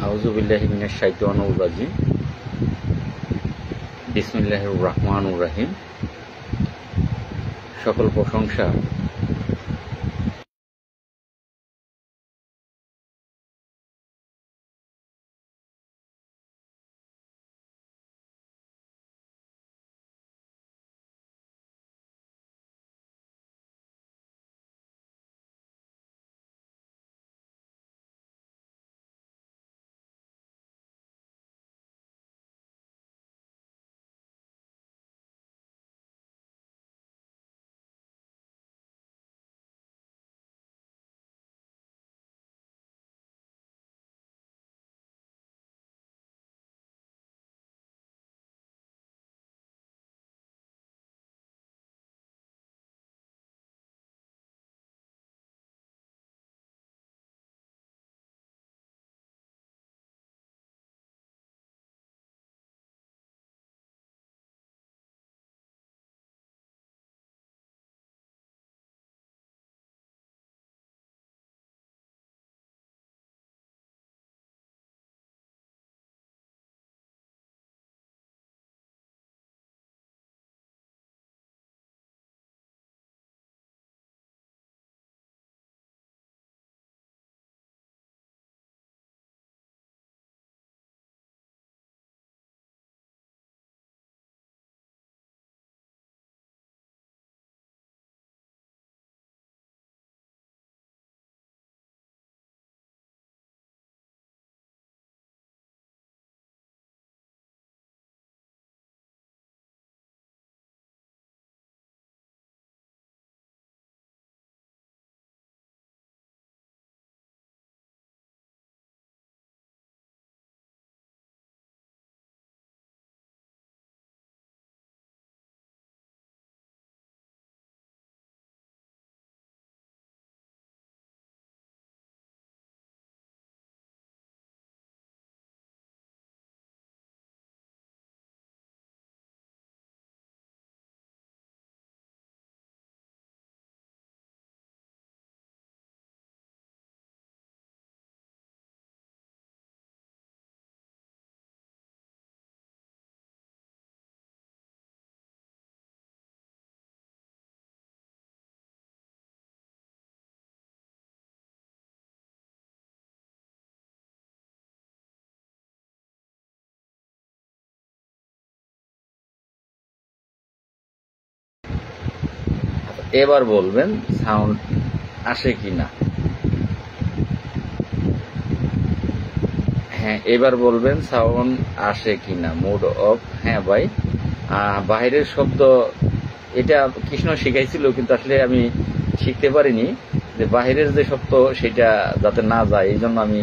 আউযু বিল্লাহি মিনাশ শাইতানির রাজিম। বিসমিল্লাহির রহমানির রহিম। সকল প্রশংসা এবার বলবেন সাউন্ড আসে কিনা। হ্যাঁ, এবার বলবেন সাউন্ড আসে কিনা। Mode of. হ্যাঁ ভাই, বাইরের শব্দ এটা কৃষ্ণ শিখাইছিল, কিন্তু আসলে আমি শিখতে পারিনি যে বাহিরের যে শব্দ সেটা যাতে না যায়, এই জন্য আমি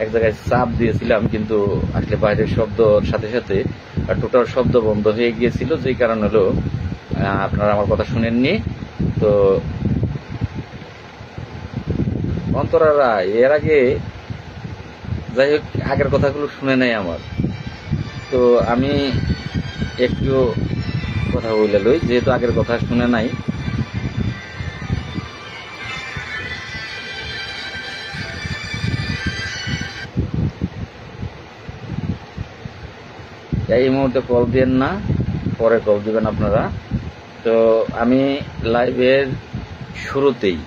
এক জায়গায় চাপ দিয়েছিলাম, কিন্তু আসলে বাইরের শব্দর সাথে সাথে টোটাল শব্দ বন্ধ হয়ে গিয়েছিল, যেই কারণ হলো আপনারা আমার কথা শুনেননি। তো অন্তরারা এর আগে যাই হোক আগের কথাগুলো শুনে নেয় আমার, তো আমি একটু কথা বলে লই, যেহেতু আগের কথা শুনে নাই। এই মুহূর্তে কল দিবেন না, পরে কল দিবেন আপনারা। তো আমি লাইভের শুরুতেই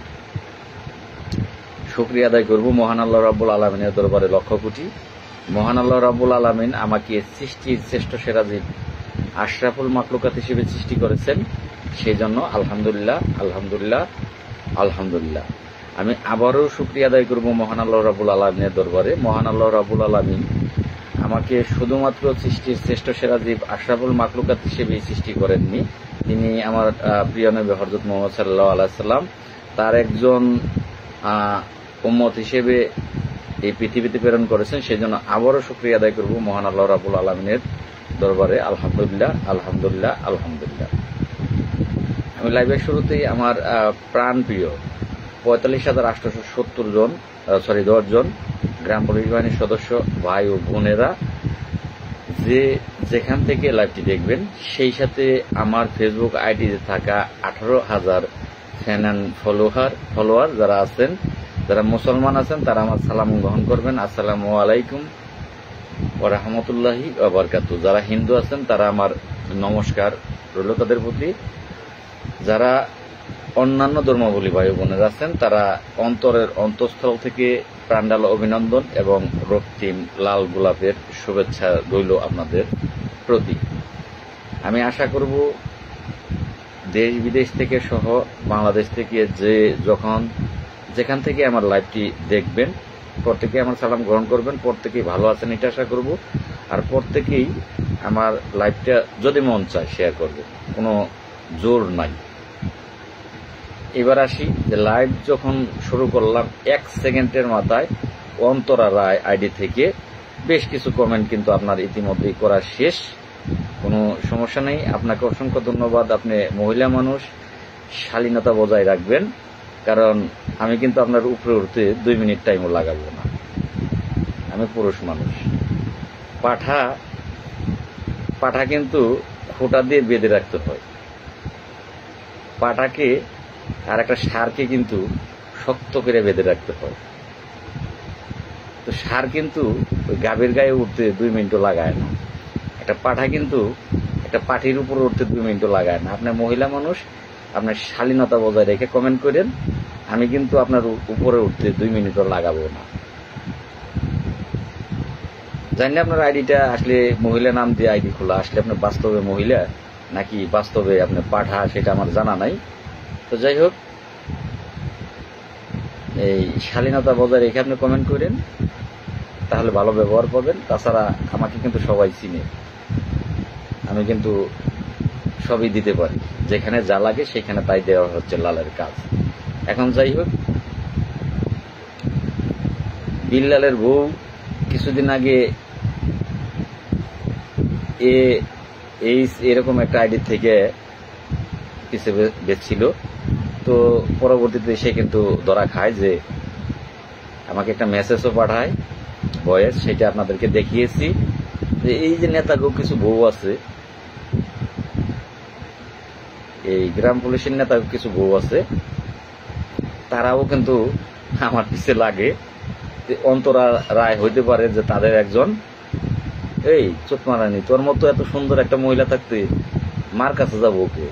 শুকরিয়া আদায় করব মহান আল্লাহ রাব্বুল আলামিনের দরবারে লক্ষ কোটি। মহান আল্লাহ রাব্বুল আলামিন আমাকে সৃষ্টির শ্রেষ্ঠ সেরা জীব আশরাফুল মাখলুকাত হিসেবে সৃষ্টি করেছেন, সেই জন্য আলহামদুলিল্লাহ আলহামদুলিল্লাহ আলহামদুলিল্লাহ। আমি আবারও শুকরিয়া আদায় করব মহান আল্লাহ রাব্বুল আলামিনের দরবারে। মহান আল্লাহ রাব্বুল আলামিন আমাকে শুধুমাত্র সৃষ্টির শ্রেষ্ঠ সেরা জীব আশরাফুল মাখলুকাত হিসেবেই সৃষ্টি করেননি, তিনি আমার প্রিয় নবী হযরত মুহাম্মদ সাল্লাল্লাহু আলাইহি সাল্লাম তার একজন উম্মত হিসেবে এই পৃথিবীতে প্রেরণ করেছেন, সেই জন্য আবারও শুকরিয়া আদায় করব মহান আল্লাহ রাব্বুল আলামিনের দরবারে। আলহামদুলিল্লাহ আলহামদুলিল্লাহ আলহামদুলিল্লাহ। আমি লাইভের শুরুতেই আমার প্রাণ প্রিয় 45,870 জন গ্রাম পুলিশ বাহিনীর সদস্য ভাই ও বোনেরা যে যেখান থেকে লাইভটি দেখবেন, সেই সাথে আমার ফেসবুক আইডিতে থাকা 18,000 ফ্যান অ্যান্ড ফলোয়ার যারা আছেন, যারা মুসলমান আছেন, তারা আমার সালাম গ্রহণ করবেন। আসসালামু আলাইকুম ওয়া রাহমাতুল্লাহি ওয়া বারাকাতুহু। যারা হিন্দু আছেন তারা আমার নমস্কার রইল তাদের প্রতি। যারা অন্যান্য ধর্মাবলী ভাই বোনেরা আছেন তারা অন্তরের অন্তঃস্থল থেকে প্রাণঢালা অভিনন্দন এবং রক্তিম লাল গোলাপের শুভেচ্ছা রইল আপনাদের প্রতি। আমি আশা করব দেশ বিদেশ থেকে সহ বাংলাদেশ থেকে যেখান থেকে আমার লাইভটি দেখবেন প্রত্যেকে আমার সালাম গ্রহণ করবেন, প্রত্যেকেই ভালো আছেন এটা আশা করব। আর প্রত্যেকেই আমার লাইভটা যদি মন চায় শেয়ার করবে, কোনো জোর নাই। এবার আসি যে লাইভ যখন শুরু করলাম 1 সেকেন্ডের মাথায় অন্তরা রায় আইডি থেকে বেশ কিছু কমেন্ট কিন্তু আপনার ইতিমধ্যেই করা শেষ। কোনো সমস্যা নেই, আপনাকে অসংখ্য ধন্যবাদ। আপনি মহিলা মানুষ, শালীনতা বজায় রাখবেন, কারণ আমি কিন্তু আপনার উপরে উঠতে 2 মিনিট টাইমও লাগাবো না। আমি পুরুষ মানুষ। পাঠা কিন্তু খোঁটা দিয়ে বেঁধে রাখতে হয়। পাঠাকে আর একটা ষাঁড়কে কিন্তু শক্ত করে বেঁধে রাখতে হয়। তো ষাঁড় কিন্তু ওই গাভীর গায়ে উঠতে 2 মিনিটও লাগায় না। একটা পাঠা কিন্তু একটা পাঠির উপর উঠতে 2 মিনিটও লাগায় না। আপনার মহিলা মানুষ, আপনার শালীনতা বজায় রেখে কমেন্ট করেন। আমি কিন্তু আপনার উপরে উঠতে 2 মিনিটও লাগাবো না। জানি আপনার আইডিটা আসলে মহিলা নাম দিয়ে আইডি খোলা, আসলে আপনার বাস্তবে মহিলা নাকি বাস্তবে আপনার পাঠা সেটা আমার জানা নাই। তো যাই হোক, এই শালীনতা বজায় রেখে আপনি কমেন্ট করেন, তাহলে ভালো ব্যবহার পাবেন। তাছাড়া আমাকে কিন্তু সবাই চিনে, আমি কিন্তু সবই দিতে পারি, যেখানে যা লাগে সেখানে তাই দেওয়া হচ্ছে লালের কাজ। এখন যাই হোক, বিল্লালের বউ কিছুদিন আগে এরকম একটা আইডি থেকে পিছিয়ে বেচছিল। তো পরবর্তীতে সে কিন্তু ধরা খায়, যে আমাকে একটা মেসেজও পাঠায় ভয়েস, সেটা আপনাদেরকে দেখিয়েছি। যে এই যে নেতাগো কিছু বউ আছে, এই গ্রাম পুলিশের নেতাগো কিছু বউ আছে, তারাও কিন্তু আমার পিছে লাগে। অন্তরা রায় হইতে পারে যে তাদের একজন। এই চোট মারানি, তোর মতো এত সুন্দর একটা মহিলা থাকতে মার কাছে যাবো ওকে?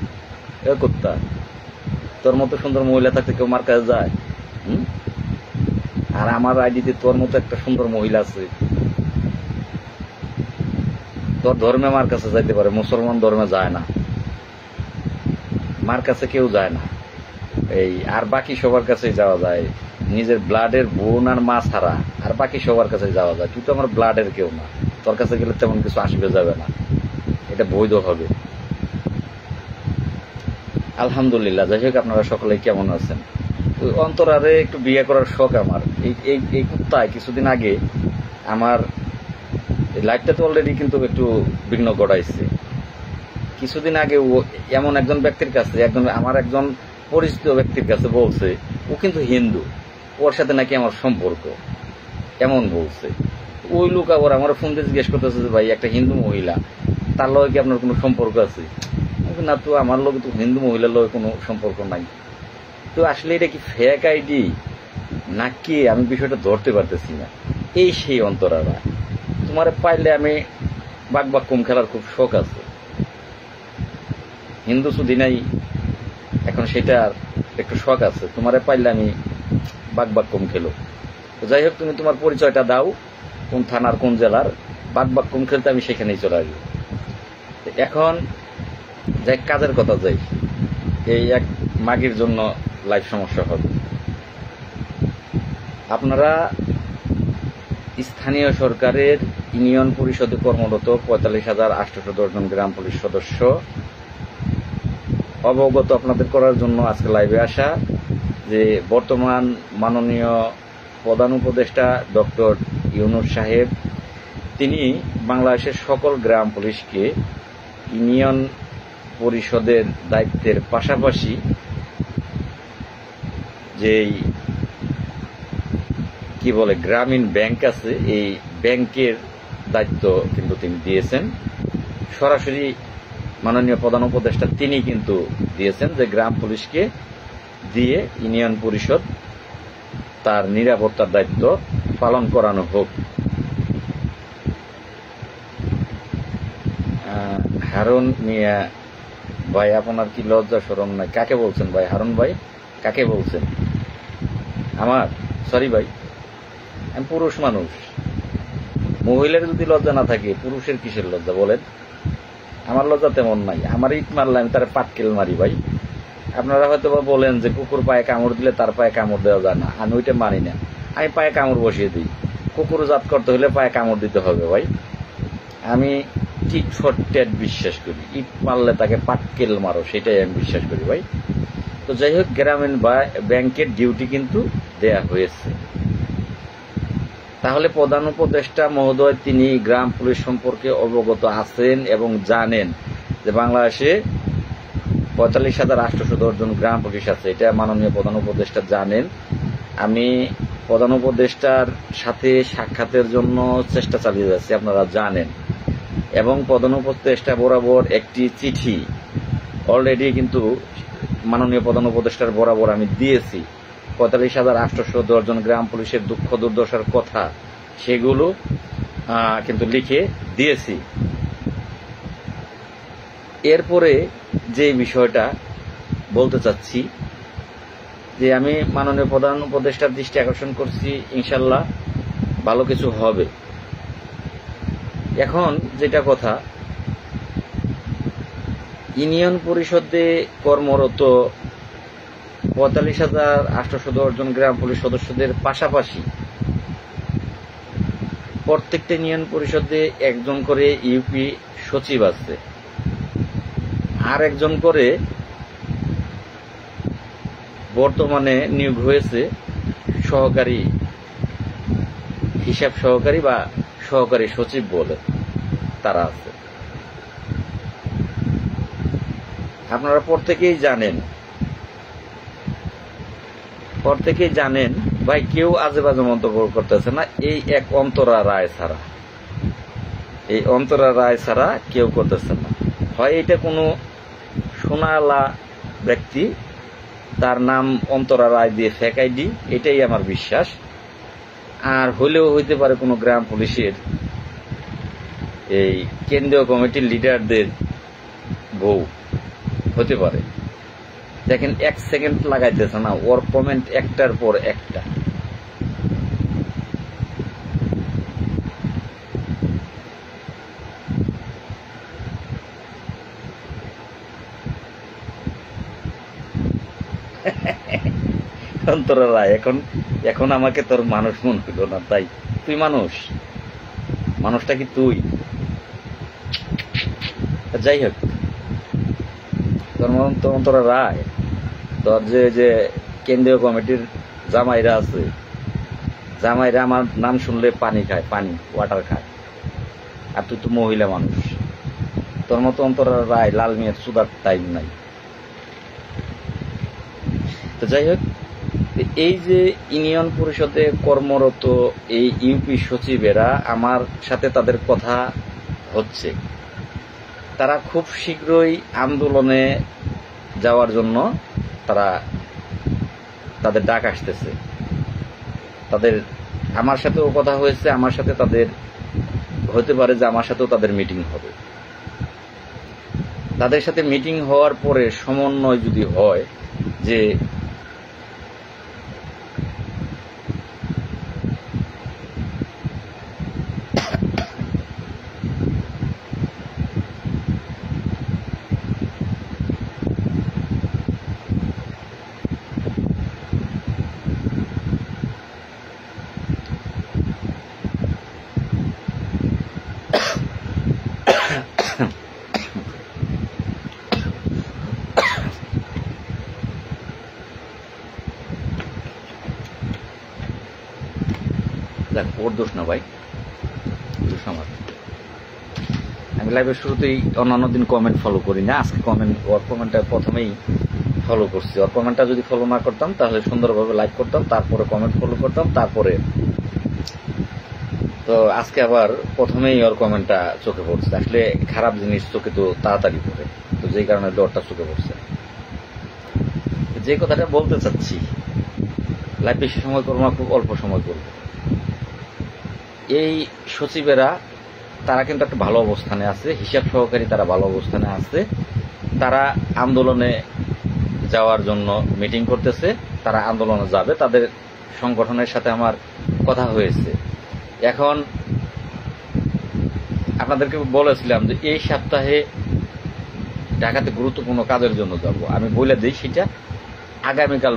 এ কুত্তা, তোর মতো সুন্দর মহিলা থাকতে কেউ মার কাছে যায়? আর আমার আইডিতে তোর মতো একটা সুন্দর মহিলা আছে, তোর ধর্মে মার কাছে যাইতে পারে, মুসলমান ধর্মে যায় না, মার কাছে কেউ যায় না। এই আর বাকি সবার কাছে যাওয়া যায়, নিজের ব্লাডের বোন আর মা ছাড়া আর বাকি সবার কাছে যাওয়া যায়। তুই তো আমার ব্লাডের কেউ না, তোর কাছে গেলে তেমন কিছু আসবে যাবে না, এটা বৈধ হবে। আলহামদুলিল্লাহ। যাই হোক, আপনারা সকলে কেমন আছেন? ওই অন্তরারে একটু বিয়ে করার শখ আমার। এই কুত্তায় কিছুদিন আগে আমার লাইফটা তো অলরেডি কিন্তু একটু বিঘ্ন ঘটাইছে। কিছুদিন আগে ও এমন একজন ব্যক্তির কাছে, আমার একজন পরিচিত ব্যক্তির কাছে বলছে ও কিন্তু হিন্দু, ওর সাথে নাকি আমার সম্পর্ক, এমন বলছে। ওই লোক আবার আমার ফোন দিয়ে জিজ্ঞেস করতেছে যে ভাই, একটা হিন্দু মহিলা, তার লগে কি আপনার কোনো সম্পর্ক আছে? না, তো আমার লগে তো হিন্দু মহিলার লগে কোনো সম্পর্ক নাই। তো আসলে এটা কি ফেক আইডি নাকি, আমি বিষয়টা ধরতে পারতেছি না। এই সেই অন্তরারা, তোমার পাইলে আমি বাঘ কম খেলার খুব শখ আছে। হিন্দু শুধু নাই, এখন সেটার একটু শখ আছে। তোমারে পাইলে আমি বাঘ কম খেলো। তো যাই হোক, তুমি তোমার পরিচয়টা দাও, কোন থানার কোন জেলার। বাঘ কম খেলতে আমি সেখানেই চলে আসবো। এখন যাই কাজের কথা যাই, এই এক মাগির জন্য লাইফ সমস্যা হবে। আপনারা স্থানীয় সরকারের ইউনিয়ন পরিষদে কর্মরত 45,810 জন গ্রাম পুলিশ সদস্য অবগত আপনাদের করার জন্য আজকে লাইভে আসা, যে বর্তমান মাননীয় প্রধান উপদেষ্টা ডক্টর ইউনূস সাহেব, তিনি বাংলাদেশের সকল গ্রাম পুলিশকে ইউনিয়ন পরিষদের দায়িত্বের পাশাপাশি যেই কি বলে গ্রামীণ ব্যাংক আছে, এই ব্যাংকের দায়িত্ব কিন্তু তিনি দিয়েছেন। সরাসরি মাননীয় প্রধান উপদেষ্টা তিনি কিন্তু দিয়েছেন যে গ্রাম পুলিশকে দিয়ে ইউনিয়ন পরিষদ তার নিরাপত্তার দায়িত্ব পালন করানো হোক। হারুন মিয়া ভাই, আপনার কি লজ্জা শরম নাই? কাকে বলছেন ভাই? হারুন ভাই কাকে বলছেন? আমার? সরি ভাই, আমি পুরুষ মানুষ। মহিলার যদি লজ্জা না থাকে, পুরুষের কিসের লজ্জা বলেন? আমার লজ্জা তেমন নাই। আমার ইট মারলে আমি তার পাটকেল মারি ভাই। আপনারা হয়তো বলেন যে কুকুর পায়ে কামড় দিলে তার পায়ে কামড় দেওয়া যায় না, আমি ওইটা মানি না। আমি পায়ে কামড় বসিয়ে দিই। কুকুর জাত করতে হলে পায়ে কামড় দিতে হবে ভাই। আমি টিট ফর ট্যাট বিশ্বাস করি। ইট মারলে তাকে পাটকেল মারো, সেটাই আমি বিশ্বাস করি ভাই। তো যাই হোক, গ্রামীণ ব্যাংকের ডিউটি কিন্তু দেয়া হয়েছে। তাহলে প্রধান উপদেষ্টা মহোদয় তিনি গ্রাম পুলিশ সম্পর্কে অবগত আছেন এবং জানেন যে বাংলাদেশে ৪৫,৮১০ জন গ্রাম পুলিশ আছে। এটা মাননীয় প্রধান উপদেষ্টা জানেন। আমি প্রধান উপদেষ্টার সাথে সাক্ষাতের জন্য চেষ্টা চালিয়ে যাচ্ছি, আপনারা জানেন। এবং প্রধান উপদেষ্টা বরাবর একটি চিঠি অলরেডি কিন্তু মাননীয় প্রধান উপদেষ্টার বরাবর আমি দিয়েছি। ৪৫,৮১০ জন গ্রাম পুলিশের দুঃখ দুর্দশার কথা সেগুলো কিন্তু লিখে দিয়েছি। এরপরে যে বিষয়টা বলতে চাচ্ছি, যে আমি মাননীয় প্রধান উপদেষ্টার দৃষ্টি আকর্ষণ করছি, ইনশাল্লাহ ভালো কিছু হবে। এখন যেটা কথা, ইউনিয়ন পরিষদে কর্মরত ৪৫,৮১০ জন গ্রাম পুলিশ সদস্যদের পাশাপাশি প্রত্যেকটা ইউনিয়ন পরিষদে একজন করে ইউপি সচিব আছে, আর একজন করে বর্তমানে নিয়োগ হয়েছে সহকারী হিসাব সহকারী বা সহকারী সচিব বলে তারা আছে। আপনারা প্রত্যেকেই জানেন ভাই, কেউ আজে বাজে মন্তব্য করতেছে না, এই এক অন্তরা রায় ছাড়া কেউ করতেছে না। হয় এটা কোনো সোনালা ব্যক্তি, তার নাম অন্তরা রায় দিয়ে ফেক আইডি, এটাই আমার বিশ্বাস। আর হইলেও হইতে পারে কোনো গ্রাম পুলিশের এই কেন্দ্রীয় কমিটির লিডারদের বউ হতে পারে। দেখেন, 1 সেকেন্ড লাগাইতেছে না, ওর কমেন্ট একটার পর একটা। অন্তরা রায়, এখন আমাকে তোর মানুষ মনে হইল না, তাই তুই মানুষটা কি তুই? যাই হোক, তোর অন্তরা রায়, তোর যে কেন্দ্রীয় কমিটির জামাইরা আছে, জামাইরা আমার নাম শুনলে পানি খায়, ওয়াটার খায়। আর তুই তো মহিলা মানুষ, তোর মতো অন্তরা রায় লাল মিয়ার সুদার টাইম নাই। তো যাই হোক, এই যে ইউনিয়ন পরিষদে কর্মরত এই ইউপি সচিবেরা, আমার সাথে তাদের কথা হচ্ছে, তারা খুব শীঘ্রই আন্দোলনে যাওয়ার জন্য তাদের ডাক আসতেছে। আমার সাথেও কথা হয়েছে, আমার সাথে তাদের হতে পারে যে আমার সাথেও তাদের মিটিং হবে। তাদের সাথে মিটিং হওয়ার পরে সমন্বয় যদি হয় যে ওর দোষ না ভাই, দোষ আমার। আমি লাইভের শুরুতেই অন্যান্য দিন কমেন্ট ফলো করি না, আজকে ওর কমেন্টটা প্রথমেই ফলো করছি। ওর কমেন্টটা যদি ফলো না করতাম তাহলে সুন্দরভাবে লাইক করতাম, তারপরে কমেন্ট ফলো করতাম, তারপরে তো আজকে আবার প্রথমেই ওর কমেন্টটা চোখে পড়ছে। আসলে খারাপ জিনিস চোখে তো তাড়াতাড়ি পড়ে, তো যেই কারণে ডরটা চোখে পড়ছে। যে কথাটা বলতে চাচ্ছি, লাইভ বেশি সময় করবো না, খুব অল্প সময় করবো। এই সচিবেরা তারা কিন্তু একটা ভালো অবস্থানে আছে, হিসাব সহকারী তারা ভালো অবস্থানে আছে। তারা আন্দোলনে যাওয়ার জন্য মিটিং করতেছে, তারা আন্দোলনে যাবে, তাদের সংগঠনের সাথে আমার কথা হয়েছে। এখন আপনাদেরকে বলেছিলাম যে এই সপ্তাহে ঢাকাতে গুরুত্বপূর্ণ কাজের জন্য যাব। আমি বলে দিই সেটা আগামীকাল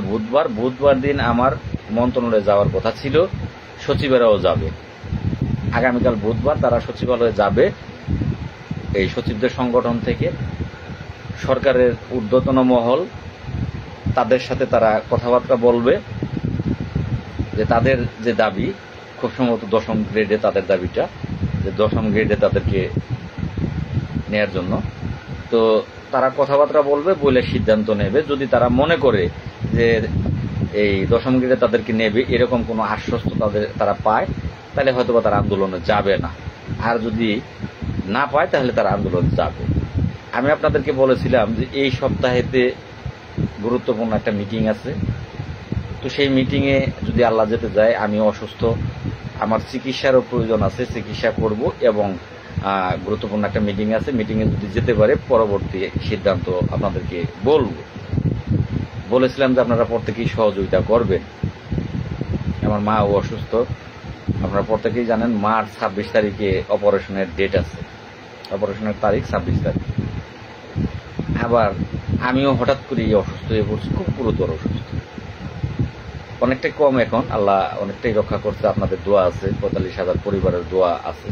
বুধবার দিন আমার মন্ত্রণালয়ে যাওয়ার কথা ছিল, সচিবেরাও যাবে। আগামীকাল বুধবার তারা সচিবালয়ে যাবে। এই সচিবদের সংগঠন থেকে সরকারের ঊর্ধ্বতন মহল, তাদের সাথে তারা কথাবার্তা বলবে যে তাদের যে দাবি, খুব সম্ভবত 10ম গ্রেডে তাদের দাবিটা, যে 10ম গ্রেডে তাদেরকে নেয়ার জন্য। তো তারা কথাবার্তা বলবে, বলে সিদ্ধান্ত নেবে। যদি তারা মনে করে যে এই 10ম গ্রেডে তাদেরকে নেবে, এরকম কোনো আশ্বস্ত তারা পায়, তাহলে হয়তোবা তারা আন্দোলনে যাবে না। আর যদি না পায় তাহলে তারা আন্দোলনে যাবে। আমি আপনাদেরকে বলেছিলাম যে এই সপ্তাহেতে গুরুত্বপূর্ণ একটা মিটিং আছে। তো সেই মিটিংয়ে যদি আল্লাহ যেতে যায়, আমি অসুস্থ, আমার চিকিৎসারও প্রয়োজন আছে, চিকিৎসা করব, এবং গুরুত্বপূর্ণ একটা মিটিং আছে। মিটিংয়ে যদি যেতে পারে পরবর্তী সিদ্ধান্ত আপনাদেরকে বলেছিলাম যে আপনারা প্রত্যেকেই সহযোগিতা করবেন। আমার মাও অসুস্থ, আপনারা প্রত্যেকেই জানেন। মার 26 তারিখে অপারেশনের ডেট আছে, অপারেশনের তারিখ 26 তারিখ। আবার আমিও হঠাৎ করে অসুস্থ হয়ে পড়ছি, খুব গুরুতর অসুস্থ। অনেকটাই কম এখন, আল্লাহ অনেকটাই রক্ষা করছে। আপনাদের দোয়া আছে, 45,000 পরিবারের দোয়া আছে,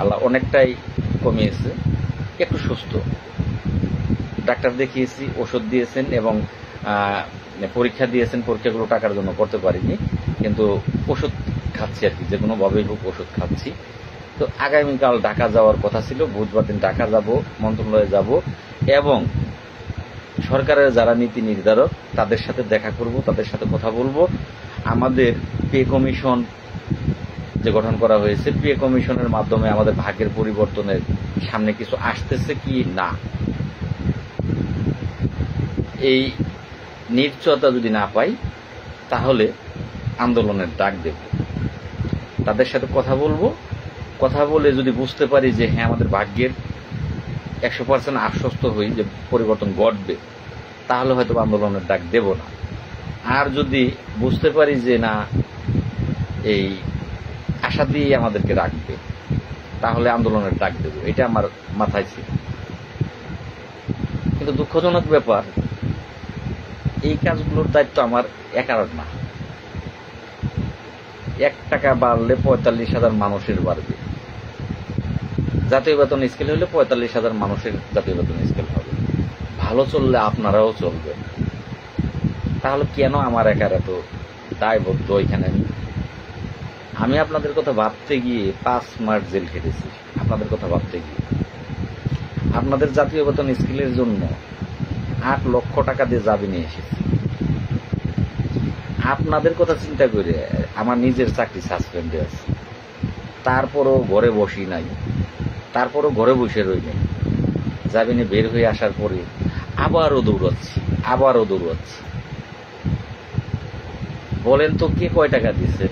আল্লাহ অনেকটাই কমিয়েছে, একটু সুস্থ। ডাক্তার দেখিয়েছি, ওষুধ দিয়েছেন এবং পরীক্ষা দিয়েছেন। পরীক্ষাগুলো টাকার জন্য করতে পারিনি, কিন্তু ওষুধ খাচ্ছি আর কি, যে কোনো ভাবেই হোক ওষুধ খাচ্ছি। তো আগামীকাল ঢাকা যাওয়ার কথা ছিল, বুধবার দিন ঢাকা যাব, মন্ত্রণালয়ে যাব, এবং সরকারের যারা নীতি নির্ধারক তাদের সাথে দেখা করব, তাদের সাথে কথা বলবো। আমাদের পে কমিশন যে গঠন করা হয়েছে, পে কমিশনের মাধ্যমে আমাদের ভাগ্যের পরিবর্তনের সামনে কিছু আসতেছে কি না, এই নিশ্চয়তা যদি না পাই তাহলে আন্দোলনের ডাক দেব। তাদের সাথে কথা বলবো, কথা বলে যদি বুঝতে পারি যে হ্যাঁ আমাদের ভাগ্যের 100% আশ্বস্ত হই যে পরিবর্তন ঘটবে, তাহলে হয়তো আন্দোলনের ডাক দেব না। আর যদি বুঝতে পারি যে না এই আশা দিয়ে আমাদেরকে রাখবে, তাহলে আন্দোলনের ডাক দেব। এটা আমার মাথায় ছিল। কিন্তু দুঃখজনক ব্যাপার, এই কাজগুলোর দায়িত্ব আমার একার না। 1 টাকা বাড়লে 45,000 মানুষের বাড়বে। জাতীয় বেতন স্কেল হলে 45,000 মানুষের জাতীয় বেতন স্কেল হবে। ভালো চললে আপনারাও চলবে। তাহলে কেন আমার একার এত দায়বদ্ধ এখানে? আমি আপনাদের কথা ভাবতে গিয়ে 5 মাস জেল খেটেছি, আপনাদের কথা ভাবতে গিয়ে। আপনাদের জাতীয় বেতন স্কেলের জন্য 8 লক্ষ টাকা দিয়ে জাবি নিয়ে এসেছি। আপনাদের কথা চিন্তা করে আমার নিজের চাকরি সাসপেন্ডে আছে, তারপরও ঘরে বসি নাই, তারপরও ঘরে বসে রই নাই। জামিনে বের হয়ে আসার পরে আবারও দৌড়াচ্ছি। বলেন তো কে কয় টাকা দিচ্ছে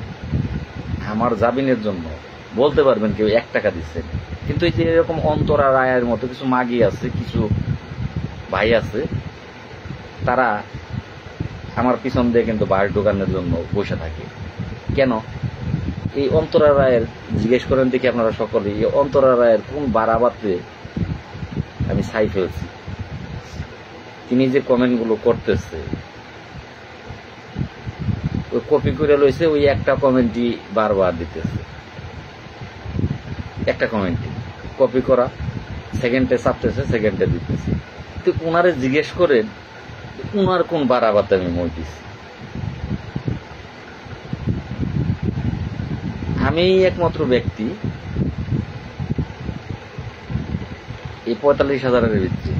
আমার জামিনের জন্য? বলতে পারবেন কেউ 1 টাকা দিচ্ছে? কিন্তু এই যে এরকম অন্তরা রায়ের মতো কিছু মাগি আছে, কিছু ভাই আছে, তারা আমার পিছন দিয়ে কিন্তু বাড়ি ঢোকানোর জন্য বসে থাকে। কেন? এই অন্তরা রায়ের জিজ্ঞেস করেন দেখি আপনারা সকলে, এই অন্তরা রায়ের কোন বাড়াবাতে আমি ছাই ফেলছি? তিনি যে কমেন্টগুলো করতেছে, ওই কপি করে লইছে, ওই একটা কমেন্টই বারবার দিতেছে। একটা কমেন্টই কপি করা, সেকেন্ডে চাপতেছে, সেকেন্ডে দিতেছে। তো ওনারে জিজ্ঞেস করেন উনার কোন বাড়াবাতে আমি মই দিচ্ছি? আমি একমাত্র ব্যক্তি এই 45,000-এর ভিতরে।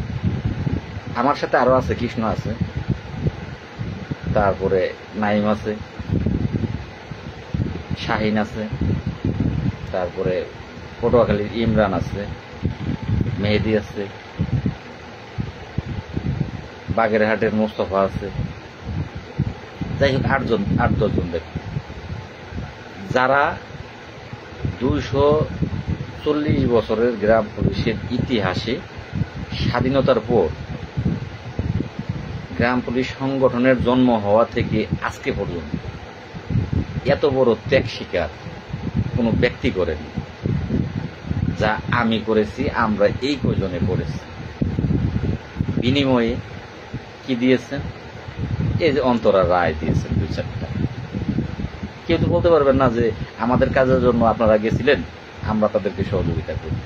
আমার সাথে আরো আছে, কৃষ্ণ আছে, তারপরে নাইম আছে, শাহিন আছে, তারপরে পটুয়াখালীর ইমরান আছে, মেহেদি আছে, বাগেরহাটের মোস্তফা আছে। যাই হোক 8-10 জন ব্যক্তি, যারা 40 বছরের গ্রাম পুলিশের ইতিহাসে স্বাধীনতার পর গ্রাম পুলিশ সংগঠনের জন্ম হওয়া থেকে আজকে পর্যন্ত এত বড় ত্যাগ স্বীকার কোনো ব্যক্তি করেনি, যা আমি করেছি, আমরা এই কয়জনে করেছি। বিনিময়ে কি দিয়েছেন? এই যে অন্তরা রায় দিয়েছেন 2-4টা। কেউ তো বলতে পারবেন না যে আমাদের কাজের জন্য আপনারা গেছিলেন, আমরা তাদেরকে সহযোগিতা করি।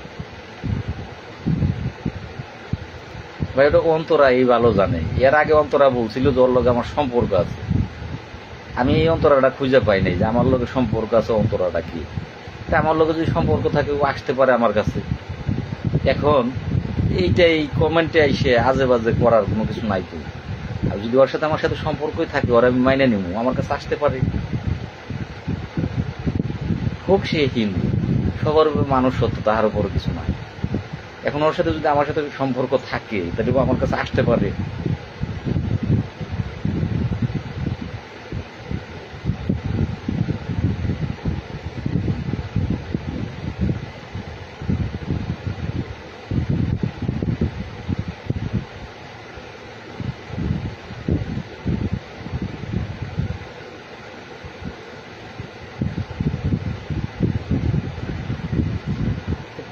ভাই, ওটা অন্তরা এই ভালো জানে। এর আগে অন্তরা বলছিল যে ওর লগে আমার সম্পর্ক আছে। আমি এই অন্তরাটা খুঁজে পাই নাই যে আমার লগে সম্পর্ক আছে, অন্তরাটা কি। আমার লগে যদি সম্পর্ক থাকে ও আসতে পারে আমার কাছে। এখন এইটাই কমেন্টে এসে আজে বাজে করার কোনো কিছু নাই তো। আর যদি ওর সাথে আমার সাথে সম্পর্কই থাকে, ওরা আমি মাইনে নিব, আমার কাছে আসতে পারে। হোক সে হিন্দু, সবার উপর মানুষ সত্য, তাহার উপর কিছু নাই। এখন ওর সাথে যদি আমার সাথে সম্পর্ক থাকে, তাহলে আমার কাছে আসতে পারে।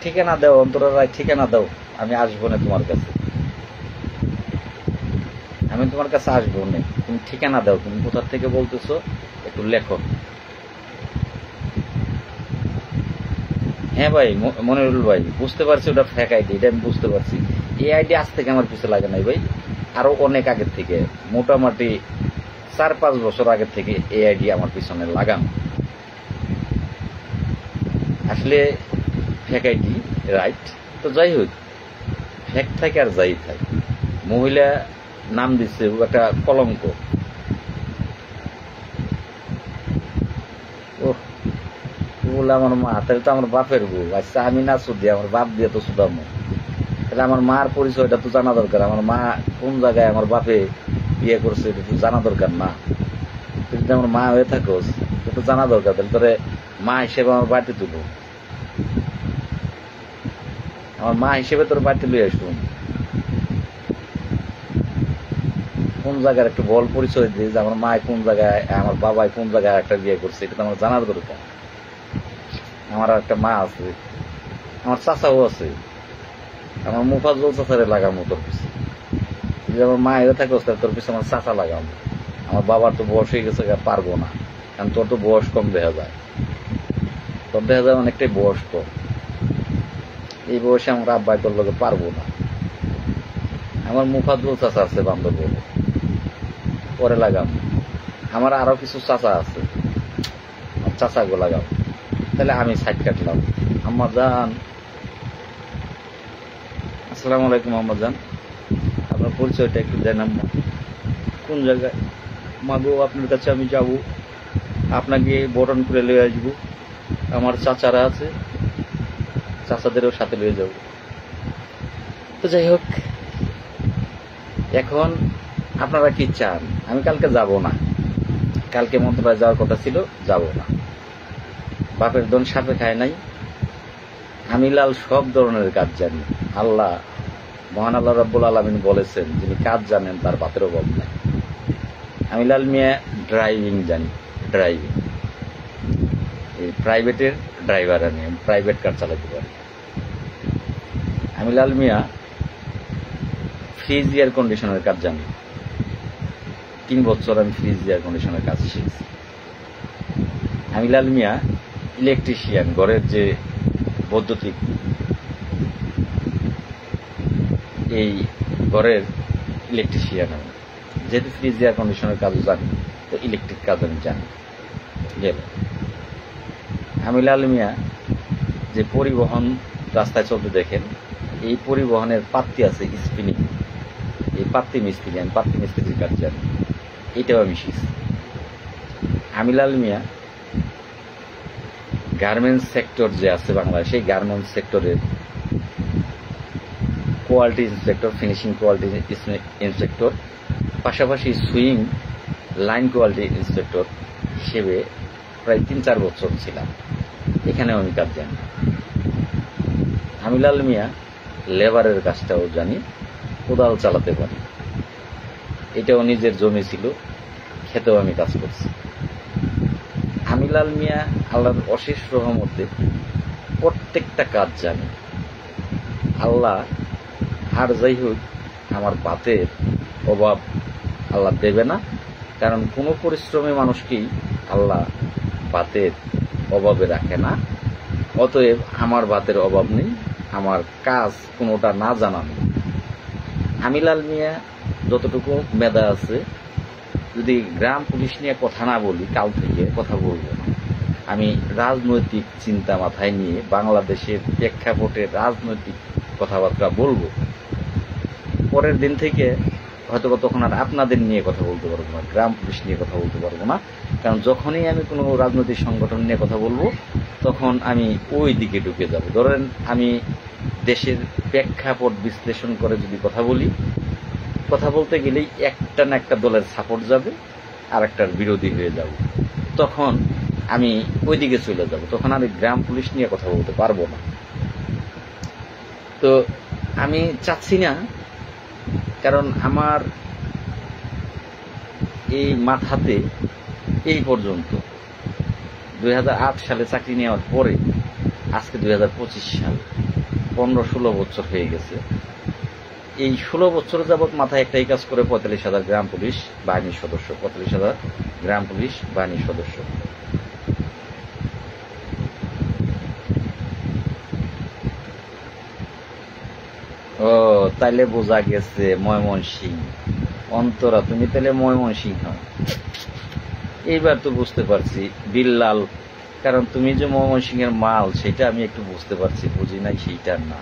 ঠিকানা দাও অন্তরা রায়, ঠিকানা দাও, আমি আসবো না তোমার কাছে। আমি তোমার কাছে আসবো না, তুমি ঠিকানা দাও। তুমি কোথা থেকে বলতেছো একটু লেখো। হ্যাঁ ভাই, মনিরুল ভাই, বুঝতে পারছি ওটা ফেক আইডি, এটা আমি বুঝতে পারছি। এই আইডি আজ থেকে আমার পিছনে লাগে নাই ভাই, আরো অনেক আগের থেকে, মোটামুটি 4-5 বছর আগের থেকে এই আইডি আমার পিছনে লাগানো। আসলে ফেক আইডি, রাইট। তো যাই হোক, ফেক থাকে আর যাই থাকে, মহিলা নাম দিচ্ছে, একটা কলঙ্ক। ও বলে আমার মা, তাহলে তো আমার বাপের বউ। আচ্ছা, আমি না শুধু আমার বাপ দিয়ে তো শুধামো, তাহলে আমার মার পরিচয়টা তো জানা দরকার। আমার মা কোন জায়গায় আমার বাপে বিয়ে করছে এটা তো জানা দরকার না? যদি আমার মা হয়ে থাকোস, এটা তো জানা দরকার। তাহলে তোরে মা হিসেবে আমার বাড়িতে তুলো, আমার মা হিসেবে তোর বাড়িতে লুয়ে আসুন। কোন জায়গার একটু বল পরিচয় দিয়ে যে আমার মা কোন জায়গায়, আমার বাবাই কোন জায়গায় একটা বিয়ে করছে, এটা তো আমার জানার দরকার। আমার একটা মা আছে, আমার চাচাও আছে, আমার মুফাজ্জল চাচারে লাগামো তোর পিছে। যদি আমার মা এরা থাকে তোর পিছে আমার চাচা লাগামো। আমার বাবার তো বয়স হয়ে গেছে, পারবো না, কারণ তোর তো বয়স কম দেখা যায়। তোর দেখা যায় অনেকটাই বয়স কম। এই বয়সে আমার আব্বাই তোর লোকে পারবো না। আমার মুফাজ্জল চাচা আছে বান্ধব, পরে লাগাম। আমার আরো কিছু চাচা আছে, চাচা গো লাগাম। তাহলে আমি সাইড কাটলাম। আম্মা জান, আসসালামু আলাইকুম। আম্মা জান, আপনার পরিচয়টা একটু দেন আম্মা। কোন জায়গায়? মাগো, আপনার কাছে আমি যাব, আপনাকে বরণ করে লয়ে আসবো। আমার চাচারা আছে, চাচাদেরও সাথে লয়ে যাব। তো যাই হোক, এখন আপনারা কি চান? আমি কালকে যাব না, কালকে মন্ত্রণালয়ে যাওয়ার কথা ছিল, যাব না। বাপের দন সাপে খায় নাই। আমি লাল সব ধরনের কাজ জানি। আল্লাহ, মহান আল্লাহ রাব্বুল আলামিন বলেছেন, যিনি কাজ জানেন তার বাপের অভাব নাই। আমি লাল মিয়া ড্রাইভিং জানি, ড্রাইভিং, এই প্রাইভেটের ড্রাইভার, আমি প্রাইভেট কার চালাতে পারি। আমি লাল মিয়া ফ্রিজ এয়ার কন্ডিশনের কাজ জানি। 3 বছর আমি ফ্রিজ এয়ার কন্ডিশনের কাজ শিখছি। আমি লাল মিয়া ইলেকট্রিশিয়ান, ঘরের যে বৈদ্যুতিক, এই ঘরের ইলেকট্রিশিয়ান আমি। যেহেতু ফ্রিজ এয়ার কন্ডিশনের কাজ জানি, তো ইলেকট্রিক কাজ আমি জানি। আমি লাল মিয়া যে পরিবহন রাস্তায় চলতে দেখেন, এই পরিবহনের পাত্তি আছে স্পিনিং, এই পাত্তি মিস্ত্রি, আমি পাত্তি মিস্ত্রির কাজ জানি, এটাও আমি শিখছি। আমি লাল মিয়া গার্মেন্টস সেক্টর যে আছে বাংলাদেশে, সেই গার্মেন্টস সেক্টরের quality inspector, finishing quality inspector, পাশাপাশি সুইং লাইন কোয়ালিটি ইন্সপেক্টর হিসেবে প্রায় 3-4 বছর ছিলাম। এখানেও আমি কাজ জানি। আমি লাল মিয়া লেবারের কাজটাও জানি, কোদাল চালাতে পারি, এটাও নিজের জমি ছিল, খেতেও আমি কাজ করছি। আমি লাল মিয়া আল্লাহর অশেষ রহমতে প্রত্যেকটা কাজ জানি। আল্লাহ আর যাই হোক আমার ভাতের অভাব আল্লাহ দেবে না, কারণ কোনো পরিশ্রমী মানুষকেই আল্লাহ ভাতের অভাবে রাখে না। অতএব আমার ভাতের অভাব নেই, আমার কাজ কোনোটা না জানা নেই। আমি লাল মিয়া যতটুকু মেধা আছে, যদি গ্রাম পুলিশ নিয়ে কথা না বলি কাল থেকে কথা বলবো না। আমি রাজনৈতিক চিন্তা মাথায় নিয়ে বাংলাদেশের প্রেক্ষাপটে রাজনৈতিক কথাবার্তা বলবো। পরের দিন থেকে হয়তো তখন আর আপনাদের নিয়ে কথা বলতে পারবো না, গ্রাম পুলিশ নিয়ে কথা বলতে পারবো না, কারণ যখনই আমি কোনো রাজনৈতিক সংগঠন নিয়ে কথা বলবো তখন আমি ওই দিকে ঢুকে যাব। ধরেন আমি দেশের প্রেক্ষাপট বিশ্লেষণ করে যদি কথা বলি, কথা বলতে গেলেই একটা না একটা দলের সাপোর্ট যাবে আর একটার বিরোধী হয়ে যাব, তখন আমি ওই দিকে চলে যাব, তখন আমি গ্রাম পুলিশ নিয়ে কথা বলতে পারবো না। তো আমি চাচ্ছি না, কারণ আমার এই মাথাতে এই পর্যন্ত 2008 সালে চাকরি নেওয়ার পরে আজকে 2025 সাল, 15-16 বছর হয়ে গেছে। এই 16 বছর যাবৎ মাথায় একটাই কাজ করে 45,000 গ্রাম পুলিশ বাহিনীর সদস্য, 45,000 গ্রাম পুলিশ বাহিনীর সদস্য। ও তাইলে বোঝা গেছে ময়মনসিংহ। অন্তরা তুমি তাহলে ময়মনসিংহ, এইবার তো বুঝতে পারছি বিল্লাল, কারণ তুমি যে ময়মনসিংহের মাল সেটা আমি একটু বুঝতে পারছি, বুঝি নাই সেইটা না।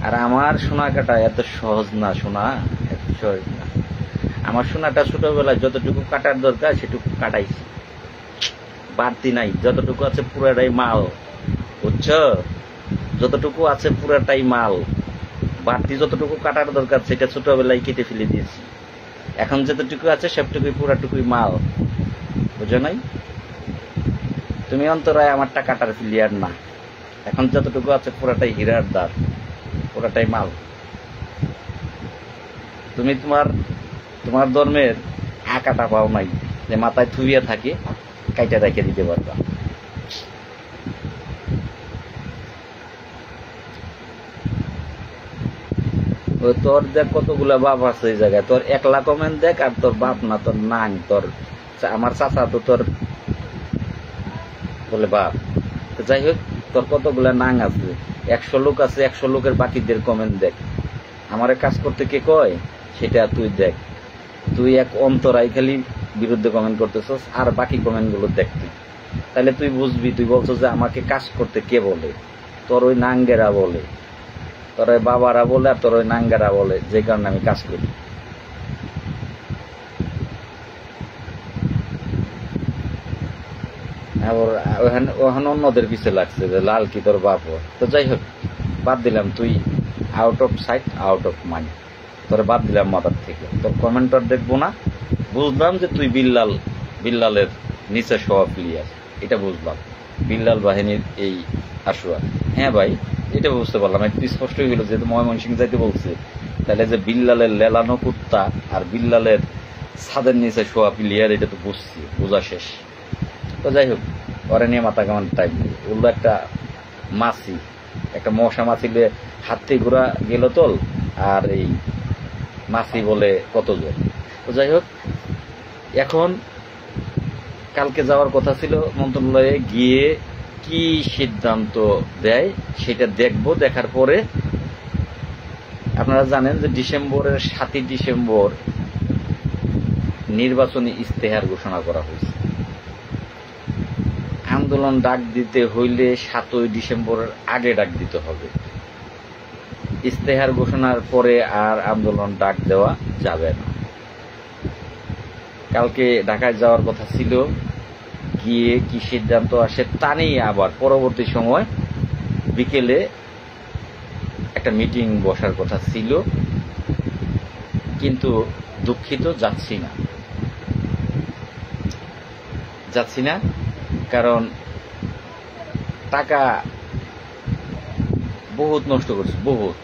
আর আমার সোনা কাটা এত সহজ না, সোনা এত সহজ না। আমার সোনাটা ছোটবেলায় যতটুকু কাটার দরকার সেটুকু কাটাইছি, বাড়তি নাই, যতটুকু আছে পুরাটাই মাল, বুঝছো? যতটুকু আছে পুরাটাই মাল, বাড়তি যতটুকু কাটার দরকার সেটা ছোটবেলায় কেটে ফেলে দিয়েছি। এখন যতটুকু আছে সবটুকুই পুরাটুকুই মাল, বুঝো নাই? তুমি অন্তরায় আমারটা কাটার প্লেয়ার না, এখন যতটুকু আছে পুরাটাই হীরার দ্বার, পুরাটাই মাল। তুমি তোমার ধর্মের আঁকাটা পাও নাই যে মাথায় থুইয়া থাকে কাইটা রেখে দিতে পারবা। তোর দেখ কতগুলা বাপ আছে এই জায়গায়, তোর একলা কমেন্ট দেখ, আর তোর বাপ না তোর নাং, তোর আমার চাচা তো তোর বলে বাপ। তো যাই হোক, তোর কতগুলা নাং আছে, 100 লোক আছে, 100 লোকের বাকিদের কমেন্ট দেখ। আমারে কাজ করতে কে কয় সেটা তুই দেখ। তুই এক অন্তরাই খালি বিরুদ্ধে কমেন্ট করতেছস, আর বাকি কমেন্ট গুলো দেখ তুই, তাহলে তুই বুঝবি। তুই বলছো যে আমাকে কাজ করতে কে বলে, তোর ওই নাঙ্গেরা বলে, তোর ওই বাবারা বলে, আর তোর ওই নাঙ্গারা বলে, যে কারণে আমি কাজ করি। ওখানে অন্যদের পিছে লাগছে যে লাল কি তোর বাপ। তো যাই হোক, বাদ দিলাম, তুই out of sight out of mind, তোর বাদ দিলাম মাথার থেকে। তোর কমেন্টার দেখবো না, বুঝলাম যে তুই বিল্লালের নিচে সব প্লেয়ার, এটা বুঝলাম, বিল্লাল বাহিনীর এই আশুয়া। হ্যাঁ ভাই, এটা বুঝতে পারলাম, একটু স্পষ্টই হলো, যেহেতু ময়মনসিংহ যাইতে বলছে, তাহলে যে বিল্লালের লেলানো কুত্তা আর বিল্লালের ছাদের নিচে শোয়া প্লেয়ার, এটা তো বুঝছি, বোঝা শেষ। তো যাই হোক, ওরা নিয়ে মাথা কেমন টাইম নেই, ওগুলো একটা মাছি, একটা মশা মাছিলে হাতে ঘোরা গেল তোল, আর এই মাছি বলে কত জোর। তো যাই হোক, এখন কালকে যাওয়ার কথা ছিল মন্ত্রণালয়ে, গিয়ে কি সিদ্ধান্ত দেয় সেটা দেখব। দেখার পরে আপনারা জানেন যে ডিসেম্বরের 7 ডিসেম্বর নির্বাচনী ইস্তেহার ঘোষণা করা হয়েছে। আন্দোলন ডাক দিতে হইলে 7 ডিসেম্বরের আগে ডাক দিতে হবে। ইস্তেহার ঘোষণার পরে আর আন্দোলন ডাক দেওয়া যাবে না। কালকে ঢাকায় যাওয়ার কথা ছিল, গিয়ে কি সিদ্ধান্ত আসে তা নিয়ে আবার পরবর্তী সময় বিকেলে একটা মিটিং বসার কথা ছিল, কিন্তু দুঃখিত যাচ্ছি না, কারণ টাকা বহুত নষ্ট করছে, বহুত।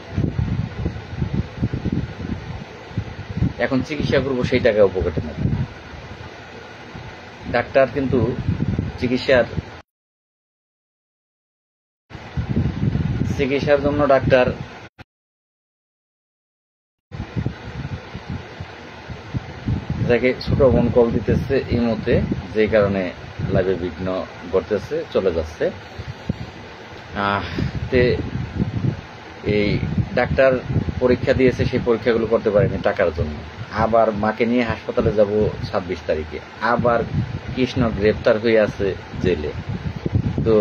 এখন চিকিৎসা করবো সেই টাকাও পকেটে নেবে। ডাক্তার কিন্তু চিকিৎসার জন্য ডাক্তার যাকে ছোট বোন কল দিতেছে এই মুহূর্তে, যে কারণে লাইভে বিঘ্ন ঘটতেছে, চলে যাচ্ছে। এই ডাক্তার পরীক্ষা দিয়েছে, সেই পরীক্ষাগুলো করতে পারেনি টাকার জন্য। আবার মাকে নিয়ে হাসপাতালে যাব 26 তারিখে। আবার কৃষ্ণ গ্রেপ্তার হয়ে আছে জেলে। তো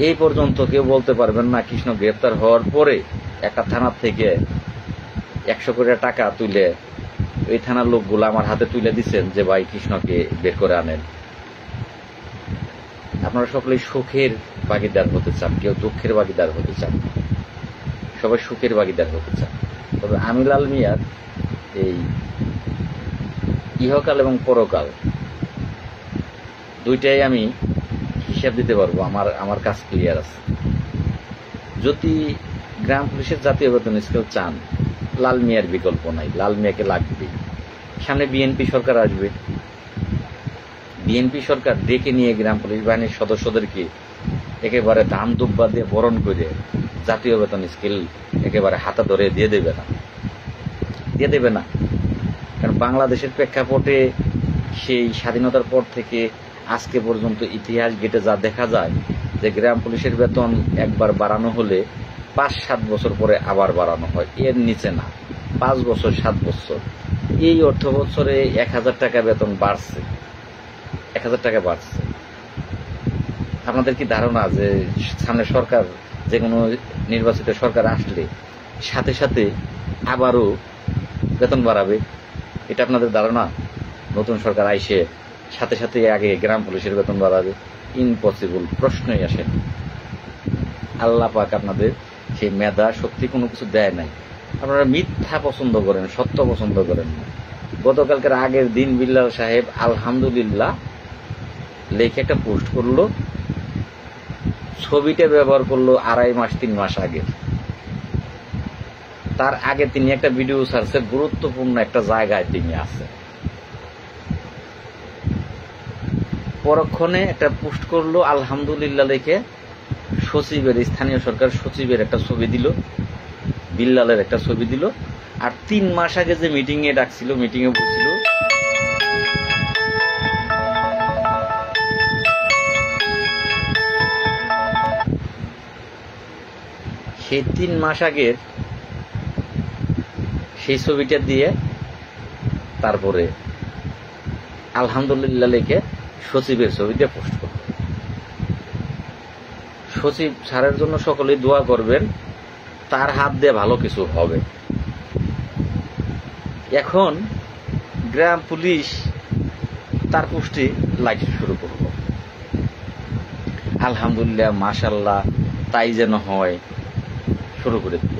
এই পর্যন্ত কেউ বলতে পারবেন না কৃষ্ণ গ্রেপ্তার হওয়ার পরে একটা থানার থেকে 100 কোটি টাকা তুলে ওই থানার লোকগুলো আমার হাতে তুলে দিচ্ছেন যে ভাই কৃষ্ণকে বের করে আনেন। আপনারা সকলেই সুখের ভাগিদার হতে চান, কেউ দুঃখের ভাগিদার হতে চান, সবাই সুখের ভাগিদার হতে চান। তবে আমি লাল মিয়ার এই ইহকাল এবং পরকাল দুইটাই আমি হিসাব দিতে পারবো। আমার কাজ ক্লিয়ার আছে। যদি গ্রাম পুলিশের জাতীয় বেতন স্কেল চান, লাল মিয়ার বিকল্প নাই, লাল মিয়াকে লাগবে। সামনে বিএনপি সরকার আসবে, বিএনপি সরকার ডেকে নিয়ে গ্রাম পুলিশ বাহিনীর সদস্যদেরকে একেবারে ধান দুব্বা দিয়ে বরণ করে জাতীয় বেতন স্কেল একেবারে হাতে ধরে দিয়ে দেবে না। কারণ বাংলাদেশের প্রেক্ষাপটে সেই স্বাধীনতার পর থেকে আজকে পর্যন্ত ইতিহাস ঘেটে যা দেখা যায় যে গ্রাম পুলিশের বেতন একবার বাড়ানো হলে 5-7 বছর পরে আবার বাড়ানো হয়, এর নিচে না। 5 বছর 7 বছর, এই অর্থ বছরে 1000 টাকা বেতন বাড়ছে, 1000 টাকা বাড়ছে। আপনাদের কি ধারণা যে সামনে সরকার, যে কোনো নির্বাচিত সরকার আসলে সাথে সাথে আবারও বেতন বাড়াবে? এটা আপনাদের ধারণা? নতুন সরকার আইসে সাথে সাথে আগে গ্রাম পুলিশের বেতন বাড়াবে? ইম্পসিবল, প্রশ্নই আসে না। আল্লাহ পাক আপনাদের সেই মেধা শক্তি কোনো কিছু দেয় নাই। আপনারা মিথ্যা পছন্দ করেন, সত্য পছন্দ করেন না। গতকালকের আগের দিন বিল্লাল সাহেব আলহামদুলিল্লাহ লেখে একটা পোস্ট করলো, ছবিটা ব্যবহার করলো 2.5 মাস 3 মাস আগে। তার আগে তিনি একটা ভিডিও ছাড়ছে, গুরুত্বপূর্ণ একটা জায়গায় তিনি আছে। পরক্ষণে একটা পোস্ট করলো আলহামদুলিল্লাহ লিখে, সচিবের, স্থানীয় সরকার সচিবের একটা ছবি দিল, বিল্লালের একটা ছবি দিল। আর 3 মাস আগে যে মিটিং এ ডাকছিল, মিটিং এ বলছিল সেই 3 মাস আগের সেই ছবিটা দিয়ে তারপরে আলহামদুলিল্লাহ লিখে সচিবের ছবি দিয়ে পোস্ট করল। সচিব স্যারের জন্য সকলেই দোয়া করবেন, তার হাত দিয়ে ভালো কিছু হবে। এখন গ্রাম পুলিশ তার পোস্টে লাইক শুরু করল, আলহামদুলিল্লাহ মাশাআল্লাহ তাই যেন হয়, শুরু করে দিল।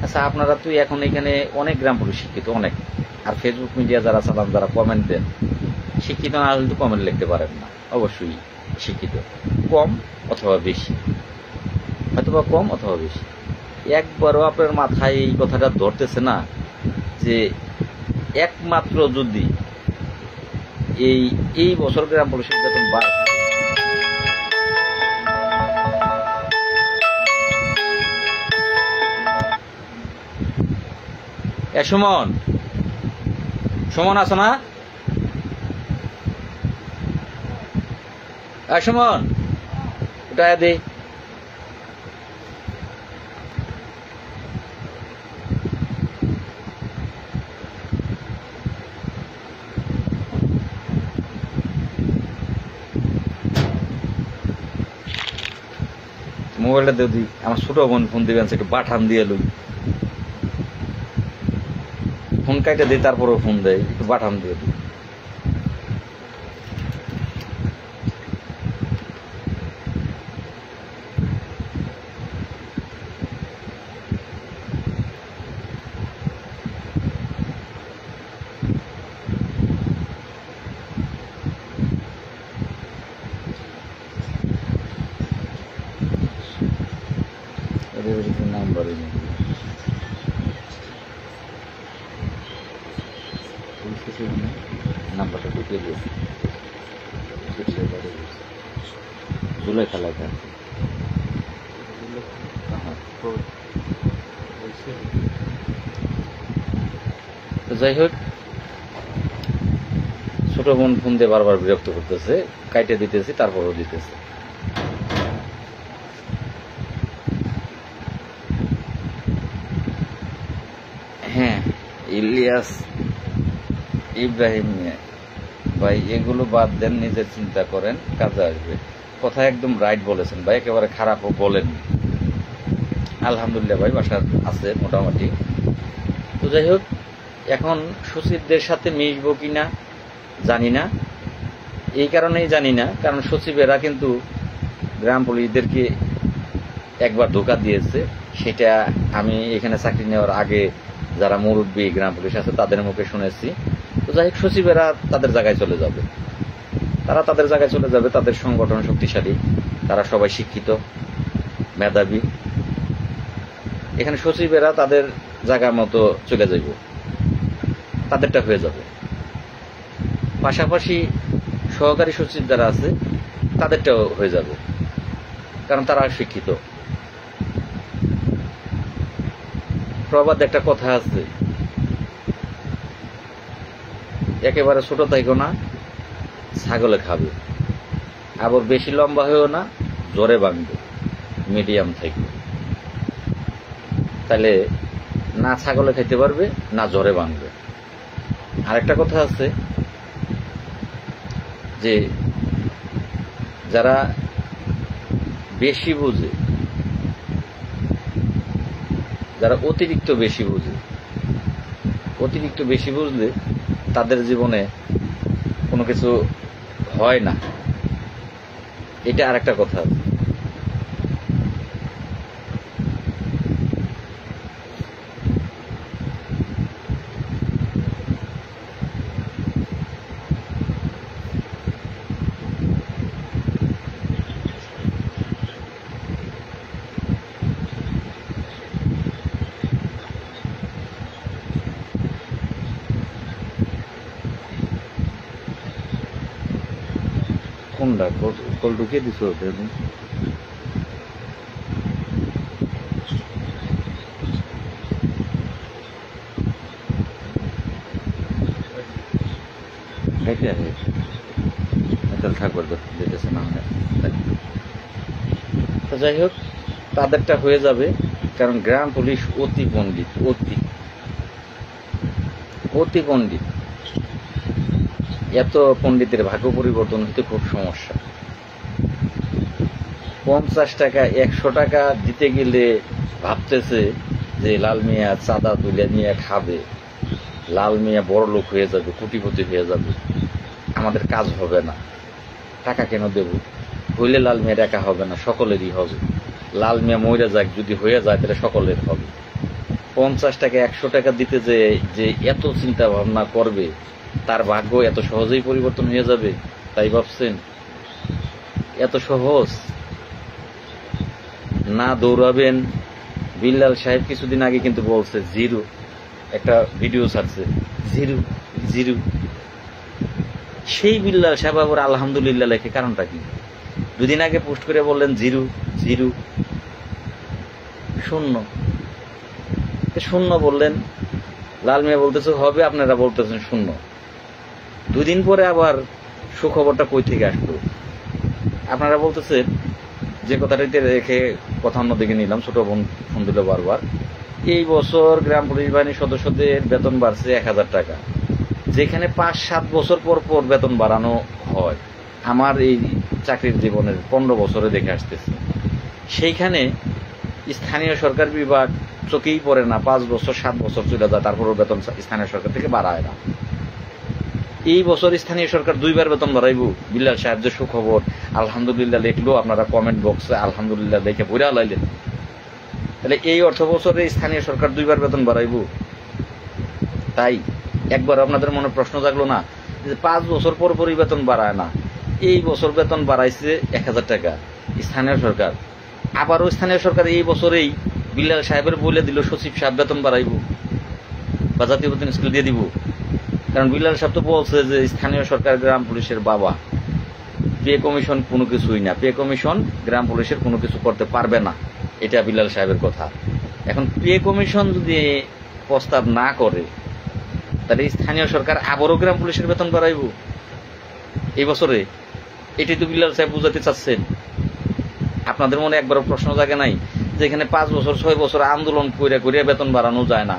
আচ্ছা, আপনারা তো এখন এখানে অনেক গ্রাম পুলিশ শিক্ষিত, অনেক। আর ফেসবুক মিডিয়া যারা চালান, যারা কমেন্ট দেন, শিক্ষিত না হলে তো কমেন্ট লিখতে পারেন না। অবশ্যই শিক্ষিত, কম অথবা বেশি, হয়তোবা কম অথবা বেশি। একবারও আপনার মাথায় এই কথাটা ধরতেছে না যে একমাত্র যদি এই বছর গ্রাম পুলিশের বেতন বাড়ছে, সুমন সুমন আছো না? সুমন ওটা দে। মোবাইলটা দিয়ে দিই, আমার ছোট বোন ফোন দিবেন, একটু পাঠান দিয়ে লই। ফোন কাইটা দিই, তারপরেও ফোন দেয়, একটু পাঠান দিয়ে দিই। নাম্বারই নেই, নাম্বারটা ঢুকিয়ে দিয়েছি জুলাই খেলায় যাই হোক, ছোট বোন ফোন দিয়ে বারবার বিরক্ত করতেছে, কাইটে দিতেছি তারপরও দিতেছে। হ্যাঁ, ইলিয়াস ইব্রাহিম ভাই, এগুলো বাদ দেন, নিজের চিন্তা করেন, কাজে আসবে। কথা একদম রাইট বলেছেন ভাই, একেবারে খারাপও বলেন। আলহামদুলিল্লাহ ভাই, বাসার আছে মোটামুটি। তো যাই হোক, এখন সচিবদের সাথে মিশবো কিনা জানি না। এই কারণেই জানি না, কারণ সচিবেরা কিন্তু গ্রাম পুলিশদেরকে একবার ধোঁকা দিয়েছে। সেটা আমি এখানে চাকরি নেওয়ার আগে যারা মুরব্বী গ্রাম পুলিশ আছে তাদের মুখে শুনেছি। তো যাই হোক, সচিবেরা তাদের জায়গায় চলে যাবে, তারা তাদের জায়গায় চলে যাবে, তাদের সংগঠন শক্তিশালী, তারা সবাই শিক্ষিত মেধাবী। এখানে সচিবেরা তাদের জায়গা মতো চলে যাইব, তাদেরটা হয়ে যাবে। পাশাপাশি সহকারী সচিব যারা আছে তাদেরটাও হয়ে যাবে, কারণ তারা শিক্ষিত। প্রবাদ একটা কথা আছে, একেবারে ছোট থাইকো না, ছাগলে খাবে, আবার বেশি লম্বা হয়েও না, জ্বরে ভাঙবে, মিডিয়াম থাকবে। তাহলে না ছাগলে খাইতে পারবে, না জ্বরে ভাঙবে। আরেকটা কথা আছে যে যারা বেশি বুঝে, যারা অতিরিক্ত বেশি বুঝে, অতিরিক্ত বেশি বুঝলে তাদের জীবনে কোনো কিছু হয় না, এটা আরেকটা কথা আছে। কোনটা কল ঢুকিয়ে দিছো? থাকবার যেতেছে না। তো যাই হোক, তাদেরটা হয়ে যাবে, কারণ গ্রাম পুলিশ অতি পণ্ডিত, অতি পণ্ডিত। এত পণ্ডিতের ভাগ্য পরিবর্তন হতে খুব সমস্যা। 50 টাকা 100 টাকা দিতে গেলে ভাবতেছে যে লাল মিয়া চাঁদা তুলে নিয়ে খাবে, লাল মিয়া বড় লোক হয়ে যাবে, কোটিপতি হয়ে যাবে, আমাদের কাজ হবে না, টাকা কেন দেব? হইলে লাল মিয়ার একা হবে না, সকলেরই হবে। লাল মিয়া মরে যাক, যদি হয়ে যায় তাহলে সকলের হবে। 50 টাকা 100 টাকা দিতে যে এত চিন্তা ভাবনা করবে, তার ভাগ্য এত সহজেই পরিবর্তন হয়ে যাবে তাই ভাবছেন? এত সহজ না। দৌড়াবেন। বিল্লাল সাহেব কিছুদিন আগে কিন্তু বলছে জিরো, একটা ভিডিও ছাড়ছে, জিরো জিরো। সেই বিল্লাল সাহেব আবার আলহামদুলিল্লাহ লেখে, কারণটা কি? দুদিন আগে পোস্ট করে বললেন জিরো জিরো, শূন্য শূন্য বললেন। লাল মিয়া বলতেছে হবে, আপনারা বলতেছেন শূন্য। দুদিন পরে আবার সুখবরটা কই থেকে আসলো? আপনারা বলতেছেন যে কথাটিতে রেখে কথা অন্যদিকে নিলাম, ছোট বোন ফোন দিল বারবার। এই বছর গ্রাম পুলিশ বাহিনীর সদস্যদের বেতন বাড়ছে 1000 টাকা, যেখানে 5-7 বছর পর পর বেতন বাড়ানো হয়। আমার এই চাকরির জীবনের 15 বছরে দেখে আসতেছে। সেইখানে স্থানীয় সরকার বিভাগ চোখেই পড়ে না, 5 বছর 7 বছর চলে যায়, তারপরও বেতন স্থানীয় সরকার থেকে বাড়ায় না। এই বছর স্থানীয় সরকার 2বার বেতন বাড়াইব। বিল্লাল সাহেব যে সুখবর আলহামদুলিল্লাহ লিখলো, আপনারা কমেন্ট বক্সে আলহামদুলিল্লাহ দেখে পুরা লাইলেন। তাহলে এই অর্থ বছরে স্থানীয় সরকার 2বার বেতন বাড়াইব। তাই একবার আপনাদের মনে প্রশ্ন জাগলো না যে 5 বছর পর পরই বেতন বাড়ায় না? এই বছর বেতন বাড়াইছে 1000 টাকা স্থানীয় সরকার, আবারও স্থানীয় সরকার এই বছরেই বিল্লাল সাহেবের বলে দিল সচিব সাহেব বেতন বাড়াইব বা জাতীয় বেতন স্কেল দিয়ে দিব। কারণ বিল্লাল সাহেব তো বলছে যে স্থানীয় সরকার গ্রাম পুলিশের বাবা, পে কমিশন কোনো কিছুই না, পে কমিশন গ্রাম পুলিশের কোনো কিছু করতে পারবে না, এটা বিল্লাল সাহেবের কথা। এখন পে কমিশন যদি প্রস্তাব না করে তাহলে স্থানীয় সরকার আবারও গ্রাম পুলিশের বেতন বাড়াইব এই বছরে, এটাই তো বিল্লাল সাহেব বুঝাতে চাচ্ছেন। আপনাদের মনে একবারও প্রশ্ন জাগে নাই যে এখানে 5 বছর 6 বছর আন্দোলন করে করে বেতন বাড়ানো যায় না,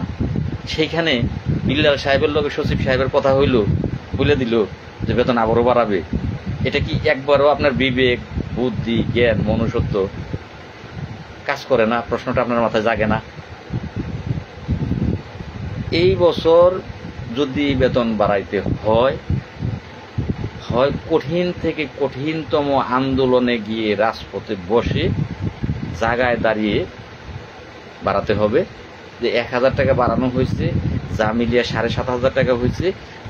সেইখানে বিল্লাল সাহেবের লগে সচিব সাহেবের কথা হইল, বলে দিল যে বেতন আবারও বাড়াবে। এটা কি একবারও আপনার বিবেক, বুদ্ধি, জ্ঞান, মনুষ্যত্ব কাজ করে না? প্রশ্নটা আপনার মাথায় জাগে না? এই বছর যদি বেতন বাড়াইতে হয় কঠিন থেকে কঠিনতম আন্দোলনে গিয়ে রাজপথে বসে জায়গায় দাঁড়িয়ে বাড়াতে হবে। যে 1000 টাকা বাড়ানো হয়েছে, যা মিলিয়ে 7500 টাকা হয়েছে,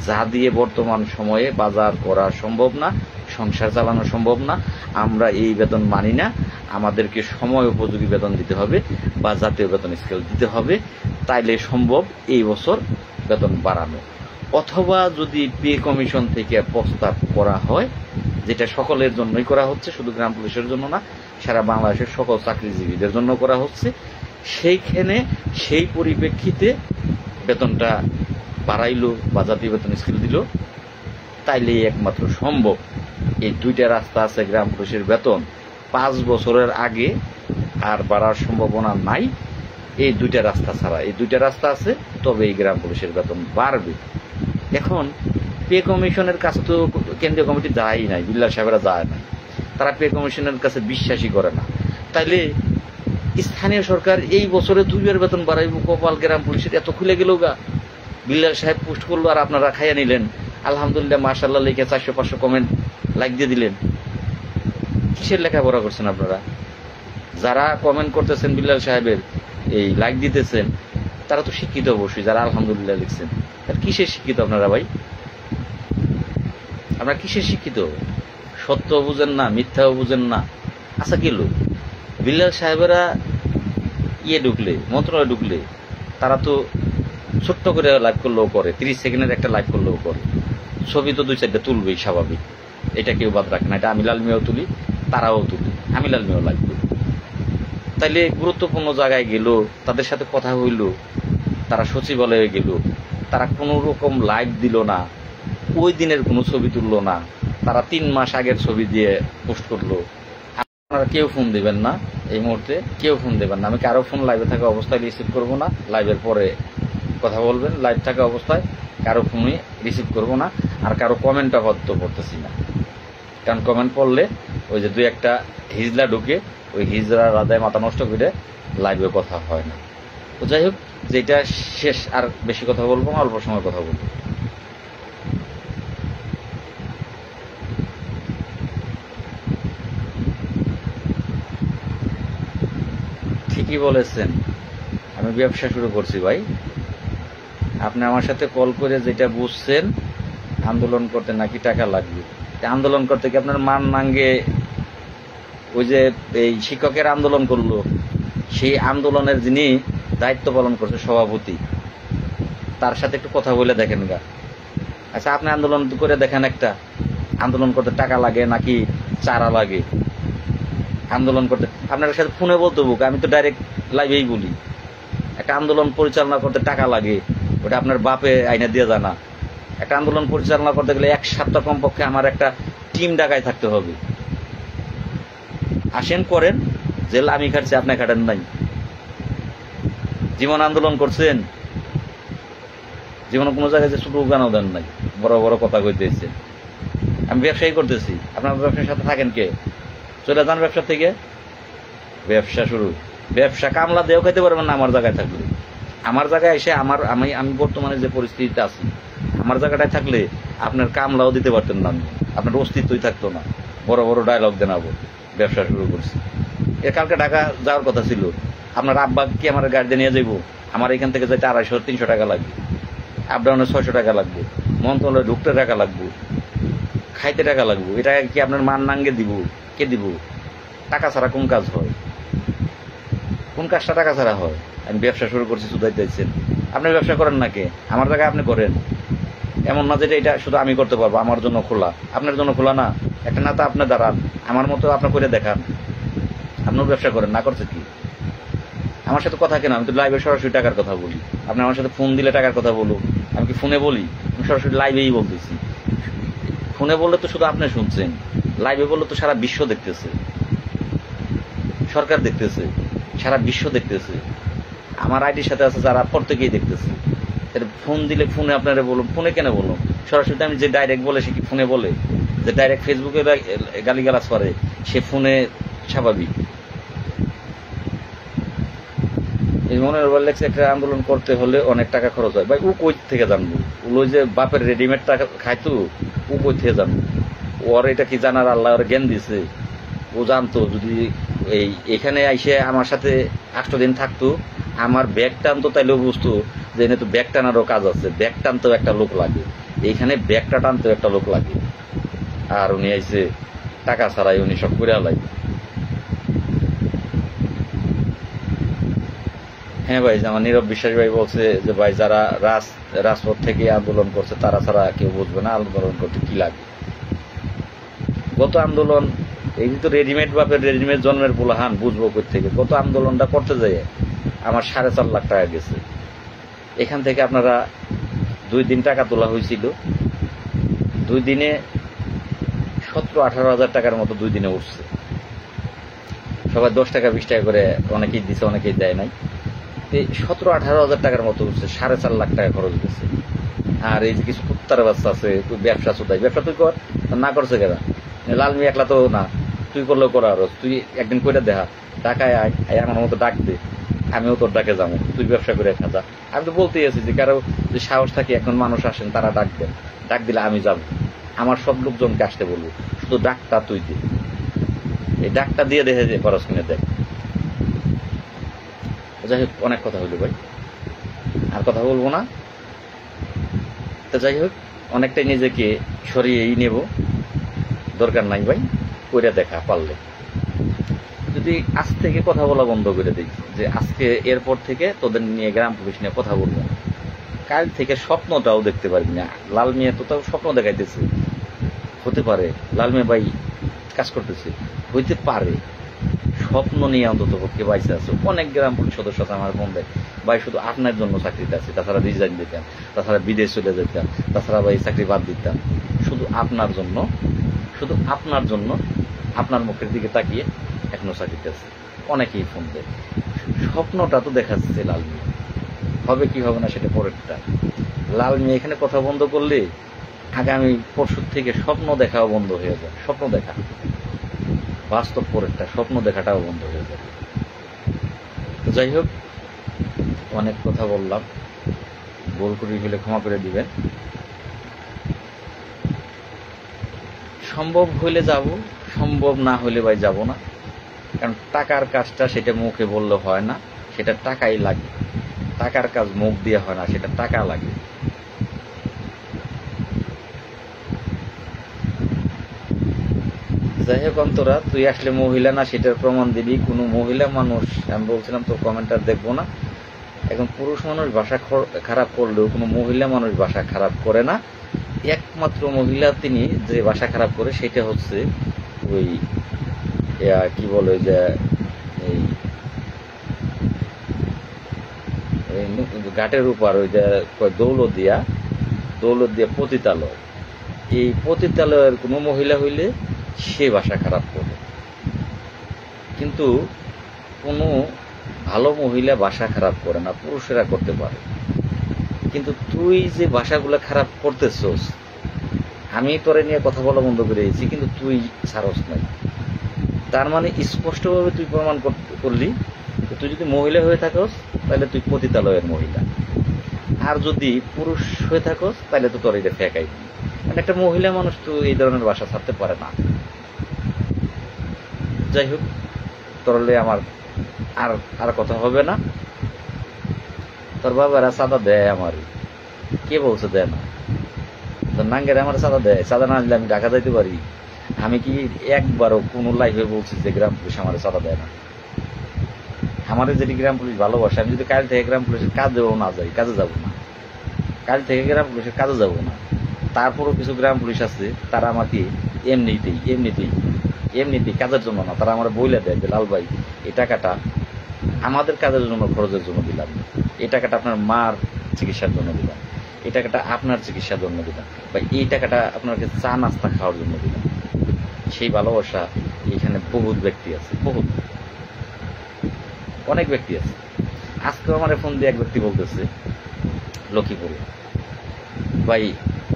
যা দিয়ে বর্তমান সময়ে বাজার করা সম্ভব না, সংসার চালানো সম্ভব না। আমরা এই বেতন মানি না, আমাদেরকে সময় উপযোগী বেতন দিতে হবে বা জাতীয় বেতন স্কেল দিতে হবে, তাইলে সম্ভব এই বছর বেতন বাড়ানো। অথবা যদি পে কমিশন থেকে প্রস্তাব করা হয়, যেটা সকলের জন্যই করা হচ্ছে, শুধু গ্রাম পুলিশের জন্য না, সারা বাংলাদেশের সকল চাকরিজীবীদের জন্য করা হচ্ছে, সেইখানে সেই পরিপ্রেক্ষিতে বেতনটা বাড়াইলো বা জাতীয় বেতন স্কেল দিল, তাইলে একমাত্র সম্ভব। এই দুইটা রাস্তা আছে গ্রাম পুলিশের বেতন 5 বছরের আগে আর বাড়ার সম্ভাবনা নাই। এই দুইটা রাস্তা ছাড়া, এই দুইটা রাস্তা আছে, তবে এই গ্রাম পুলিশের বেতন বাড়বে। এখন পে কমিশনের কাছে তো কেন্দ্রীয় কমিটি যায় নাই, বিল্লাল সাহেবরা যায় না, তারা পে কমিশনের কাছে বিশ্বাসই করে না। তাইলে স্থানীয় সরকার এই বছরে 2 বেতন বাড়াইব, কপাল গ্রাম পুলিশের এত খুলে গেল গা। বিল্লাল সাহেব পোস্ট করলো আর আপনারা খাইয়া নিলেন, আলহামদুলিল্লাহ মাশাআল্লাহ লিখে 400-500 কমেন্ট লাইক দিয়ে দিলেন। কিসের লেখাপড়া করছেন আপনারা? যারা কমেন্ট করতেছেন বিল্লাল সাহেবের, এই লাইক দিতেছেন, তারা তো শিক্ষিত অবশ্যই, যারা আলহামদুলিল্লাহ লিখছেন। তার কিসের শিক্ষিত আপনারা ভাই? আপনারা কিসের শিক্ষিত? সত্য বুঝেন না, মিথ্যাও বুঝেন না। আচ্ছা গেল বিল্লাল সাহেবেরা ঢুকলে, মন্ত্রণালয়ে ঢুকলে, তারা তো ছোট্ট করে লাইভ করলেও করে, 30 সেকেন্ডের একটা লাইভ করলেও করে, ছবি তো 2-4টা তুলবেই স্বাভাবিক, এটা কেউ বাদ রাখে না। এটা আমি লাল মিয়াও তুলি, তারাও তুলি, আমি লাল মিয়াও লাইভ করি। তাইলে গুরুত্বপূর্ণ জায়গায় গেল, তাদের সাথে কথা হইল, তারা সচিবালয়ে গেল, তারা কোনো রকম লাইভ দিল না, ওই দিনের কোনো ছবি তুললো না, তারা 3 মাস আগের ছবি দিয়ে পোস্ট করলো। আপনারা কেউ ফোন দিবেন না, এই মুহূর্তে কেউ ফোন দেবেন না। আমি কারো ফোন লাইভে থাকা অবস্থায় রিসিভ করবো না, লাইভের পরে কথা বলবেন। লাইভ থাকা অবস্থায় কারো ফোনই রিসিভ করবো না, আর কারো কমেন্ট আবদ্ধ করতেছি না। কারণ কমেন্ট পড়লে ওই যে 2-1টা হিজলা ঢুকে, ওই হিজড়া রাজায় মাথা নষ্ট করে লাইভে কথা হয় না। তো যাই হোক, যেটা শেষ, আর বেশি কথা বলবো না, অল্প সময় কথা বলবো। ঠিকই বলেছেন, আমি ব্যবসা শুরু করছি ভাই। আপনি আমার সাথে কল করে যেটা বুঝছেন, আন্দোলন করতে নাকি টাকা লাগবে। আন্দোলন করতে কি আপনার মান নাঙ্গে? ওই যে এই শিক্ষকের আন্দোলন করলো, সেই আন্দোলনের যিনি দায়িত্ব পালন করছে সভাপতি, তার সাথে একটু কথা বলে দেখেন গা। আচ্ছা আপনি আন্দোলন করে দেখেন, একটা আন্দোলন করতে টাকা লাগে নাকি চারা লাগে? আন্দোলন করতে আপনার সাথে ফোনে বলতে হোক, আমি তো ডাইরেক্ট লাইভেই বলি, একটা আন্দোলন পরিচালনা করতে টাকা লাগে, ওটা আপনার বাপে আইনা দিয়ে যায় না। একটা আন্দোলন পরিচালনা করতে গেলে 1 সপ্তাহ কমপক্ষে আমার একটা টিম ঢাকায় থাকতে হবে। আসেন করেন, জেল আমি খাটছি, আপনি খাটেন নাই। জীবন আন্দোলন করছেন, জীবনে কোনো জায়গায় যে ছোট গানও দেন নাই, বড় বড় কথা কইতেছে। আমি ব্যবসায়ী করতেছি, আপনার ব্যবসার সাথে থাকেন কে? চলে যান ব্যবসা থেকে। ব্যবসা শুরু, ব্যবসা কামলা দেও খাইতে পারবেন না আমার জায়গায় থাকলে। আমার জায়গায় এসে আমি বর্তমানে যে পরিস্থিতিতে আছি, আমার জায়গাটায় থাকলে আপনার কামলাও দিতে পারতেন না, আপনার অস্তিত্বই থাকতো না। বড় বড় ডায়লগ দেনাবো, ব্যবসা শুরু করছি। কালকে ঢাকা যাওয়ার কথা ছিল, আপনার আব্বা কি আমার গাড়িতে নিয়ে যাইব? আমার এখান থেকে যাইতে 250-300 টাকা লাগবে, আপ ডাউনে 600 টাকা লাগবে, মন্ত্রণালয়ে ঢুকতে টাকা লাগবে, খাইতে টাকা লাগবে। এটা কি আপনার মান নাঙ্গে দিব? কে দিব? টাকা ছাড়া কোন কাজ হয়? কোন কাজটা টাকা ছাড়া হয়? আমি ব্যবসা শুরু করছি সুদাই দিয়েছেন, আপনি ব্যবসা করেন নাকি? আমার জায়গায় আপনি করেন। এমন না যে এটা শুধু আমি করতে পারবো, আমার জন্য খোলা, আপনার জন্য খোলা না। একটা না তো আপনি দাঁড়ান, আমার মতো আপনার করে দেখান, আপনিও ব্যবসা করেন, না করছে কি? আমার সাথে কথা কেন? আমি তো লাইভে সরাসরি টাকার কথা বলি। আপনি আমার সাথে ফোন দিলে টাকার কথা বলুন, আমি কি ফোনে বলি? আমি সরাসরি লাইভেই বলতেছি। ফোনে বললে তো শুধু আপনি শুনছেন, লাইভে বললে তো সারা বিশ্ব দেখতেছে, সরকার দেখতেছে, সারা বিশ্ব দেখতেছে, আমার আইডির সাথে আছে যারা প্রত্যেকেই দেখতেছে। ফোন দিলে ফোনে আপনারা বলুন, ফোনে কেন বলুন? সরাসরি আমি যে ডাইরেক্ট বলে সে কি ফোনে বলে? যে ডাইরেক্ট ফেসবুকে গালিগালাজ করে সে ফোনে স্বাভাবিক। এই মনের উপর লেগছে একটা আন্দোলন করতে হলে অনেক টাকা খরচ হয়। ভাই ও কই থেকে জানবো? ওই যে বাপের রেডিমেড টাকা খাইতো, ও কই থেকে জানবো? ওর এটা কি জানার আল্লাহ ওর জ্ঞান দিছে? ও জানতো যদি এখানে আইসে আমার সাথে 8 দিন থাকতো, আমার ব্যাগ টানতো, তাইলেও বুঝতো যে এনে তো ব্যাগ টানারও কাজ আছে, ব্যাগ টানতেও একটা লোক লাগে, এইখানে ব্যাগটা টানতেও একটা লোক লাগে। আর উনি আইসে টাকা ছাড়াই উনি সব করে আলাই। হ্যাঁ ভাই, আমার নীরব বিশ্বাস ভাই বলছে যে ভাই যারা রাজপথ থেকে আন্দোলন করছে তারা ছাড়া কেউ বুঝবে না আন্দোলন করতে কি লাগে। গত আন্দোলন এই তো রেডিমেড বাপের রেডিমেড জন্মের পোলাহান বুঝবো কই থেকে? গত আন্দোলনটা করতে যাই আমার 4.5 লাখ টাকা গেছে। এখান থেকে আপনারা 2 দিন টাকা তোলা হয়েছিল, 2 দিনে 17-18 হাজার টাকার মতো 2 দিনে উঠছে। সবাই 10 টাকা 20 টাকা করে অনেকেই দিছে, অনেকেই দেয় নাই। 17-18 হাজার টাকার মতো উঠছে, 4.5 লাখ টাকা খরচ গেছে। আর এই যে কিছু কুত্তার বাচ্চা আছে ব্যবসা চোদাই, ব্যবসা তুই কর, না করছে কেনা? লাল মিয়া একলা তো না, তুই করলেও করা আরো, তুই একদিন কইটা দেখা, ঢাকায় আয়, আমার মতো ডাক দে, আমিও তোর ডাকে যাবো, তুই ব্যবসা করে খাজা। আমি তো বলতেই আছি যে কারো যে সাহস থাকে এখন মানুষ আসেন, তারা ডাক দেন, ডাক দিলে আমি যাবো, আমার সব লোকজনকে আসতে বলবো, শুধু ডাকটা তুই দে, এই ডাকটা দিয়ে দেখে যে খরচ কিনে দেখ। যাই হোক, অনেক কথা হইলো ভাই, আর কথা বলবো না। তো যাই হোক, অনেকটাই নিজেকে সরিয়েই নেব, দরকার নাই ভাই, কইরা দেখা পারলে। যদি আজ থেকে কথা বলা বন্ধ করে দিই যে আজকে এরপর থেকে তোদের নিয়ে গ্রাম পুলিশ নিয়ে কথা বলবো না, কাল থেকে স্বপ্নটাও দেখতে পারবি না। লাল মিয়া তো তাও স্বপ্ন দেখাইতেছে, হতে পারে লাল মিয়া ভাই কাজ করতেছে, হইতে পারে স্বপ্ন নিয়ে অন্তত পক্ষে বাইসে আছে। অনেক গ্রাম পুলিশ সদস্য আছে আমার ফোন দেয়, ভাই শুধু আপনার জন্য চাকরিতে আছে, তাছাড়া রিজাইন দিতাম, তাছাড়া বিদেশ চলে যেতাম, তাছাড়া ভাই চাকরি বাদ দিতাম, শুধু আপনার জন্য, শুধু আপনার জন্য, আপনার মুখের দিকে তাকিয়ে এখনো চাকরিতে আছে। অনেকেই ফোন দেয়, স্বপ্নটা তো দেখাচ্ছে লাল মিয়া, হবে কি হবে না সেটা পরেরটা। লাল মিয়া এখানে কথা বন্ধ করলে আগামী পরশুর থেকে স্বপ্ন দেখাও বন্ধ হয়ে যায়। স্বপ্ন দেখা বাস্তব পরেরটা, স্বপ্ন দেখাটাও বন্ধ হয়ে যাবে। তো যাই হোক, অনেক কথা বললাম, ভুল করি হলে ক্ষমা করে দিবেন। সম্ভব হইলে যাব, সম্ভব না হইলে ভাই যাব না। কারণ টাকার কাজটা সেটা মুখে বললে হয় না, সেটা টাকাই লাগে। টাকার কাজ মুখ দিয়ে হয় না, সেটা টাকা লাগে। যাই হোক অন্তরা, তুই আসলে মহিলা না সেটার প্রমাণ দিবি। কোনো মহিলা মানুষ, আমি বলছিলাম তোর কমেন্টার দেখবো না, এখন পুরুষ মানুষ ভাষা খারাপ করলেও কোনো মহিলা মানুষ ভাষা খারাপ করে না। একমাত্র মহিলা তিনি যে ভাষা খারাপ করে সেটা হচ্ছে ওই কি বলে যে এই ঘাটের উপর ওই যে দৌলত দিয়া পতিতালয়, এই পতিতালয়ের কোনো মহিলা হইলে সে ভাষা খারাপ করে। কিন্তু কোনো ভালো মহিলা ভাষা খারাপ করে না, পুরুষেরা করতে পারে। কিন্তু তুই যে ভাষাগুলো খারাপ করতেছস, আমি তোরে নিয়ে কথা বলা বন্ধ করে দিয়েছি, কিন্তু তুই ছাড়স নাই। তার মানে স্পষ্টভাবে তুই প্রমাণ করলি তুই যদি মহিলা হয়ে থাকস তাহলে তুই পতিতালয়ের মহিলা, আর যদি পুরুষ হয়ে থাকস তাহলে তো তোর এটা ফেকাই। মানে একটা মহিলা মানুষ তো এই ধরনের ভাষা ছাড়তে পারে না। যাই হোক, তোরলে আমার আর কথা হবে না। তোর বাবারা চাঁদা দেয় আমার, কে বলছে দেয় না? তোর নাঙ্গের আমার চাঁদা দেয়, চাঁদা না দিলে আমি ঢাকা যাইতে পারি? আমি কি একবারও কোনো লাইফে বলছি যে গ্রাম পুলিশ আমার চাঁদা দেয় না? আমাদের যদি গ্রাম পুলিশ ভালোবাসে, আমি যদি কাল থেকে গ্রাম পুলিশের কাজেও না যাই, কাজে যাব না, কাল থেকে গ্রাম পুলিশের কাজে যাব না, তারপরও কিছু গ্রাম পুলিশ আছে তারা আমাকে এমনিতেই কাজের জন্য না, তারা আমার বইলে দেয় যে লাল ভাই এই টাকাটা আমাদের কাজের জন্য, খরচের জন্য দিলাম, এই টাকাটা আপনার মার চিকিৎসার জন্য দিলাম, এই টাকাটা আপনার চিকিৎসার জন্য দিলাম, বা এই টাকাটা আপনাকে চা নাস্তা খাওয়ার জন্য দিলাম। সেই ভালোবাসা এখানে বহুত ব্যক্তি আছে, অনেক ব্যক্তি আছে। আজকেও আমার ফোন দিয়ে এক ব্যক্তি বলতেছে লক্ষ্মীপুরে, ভাই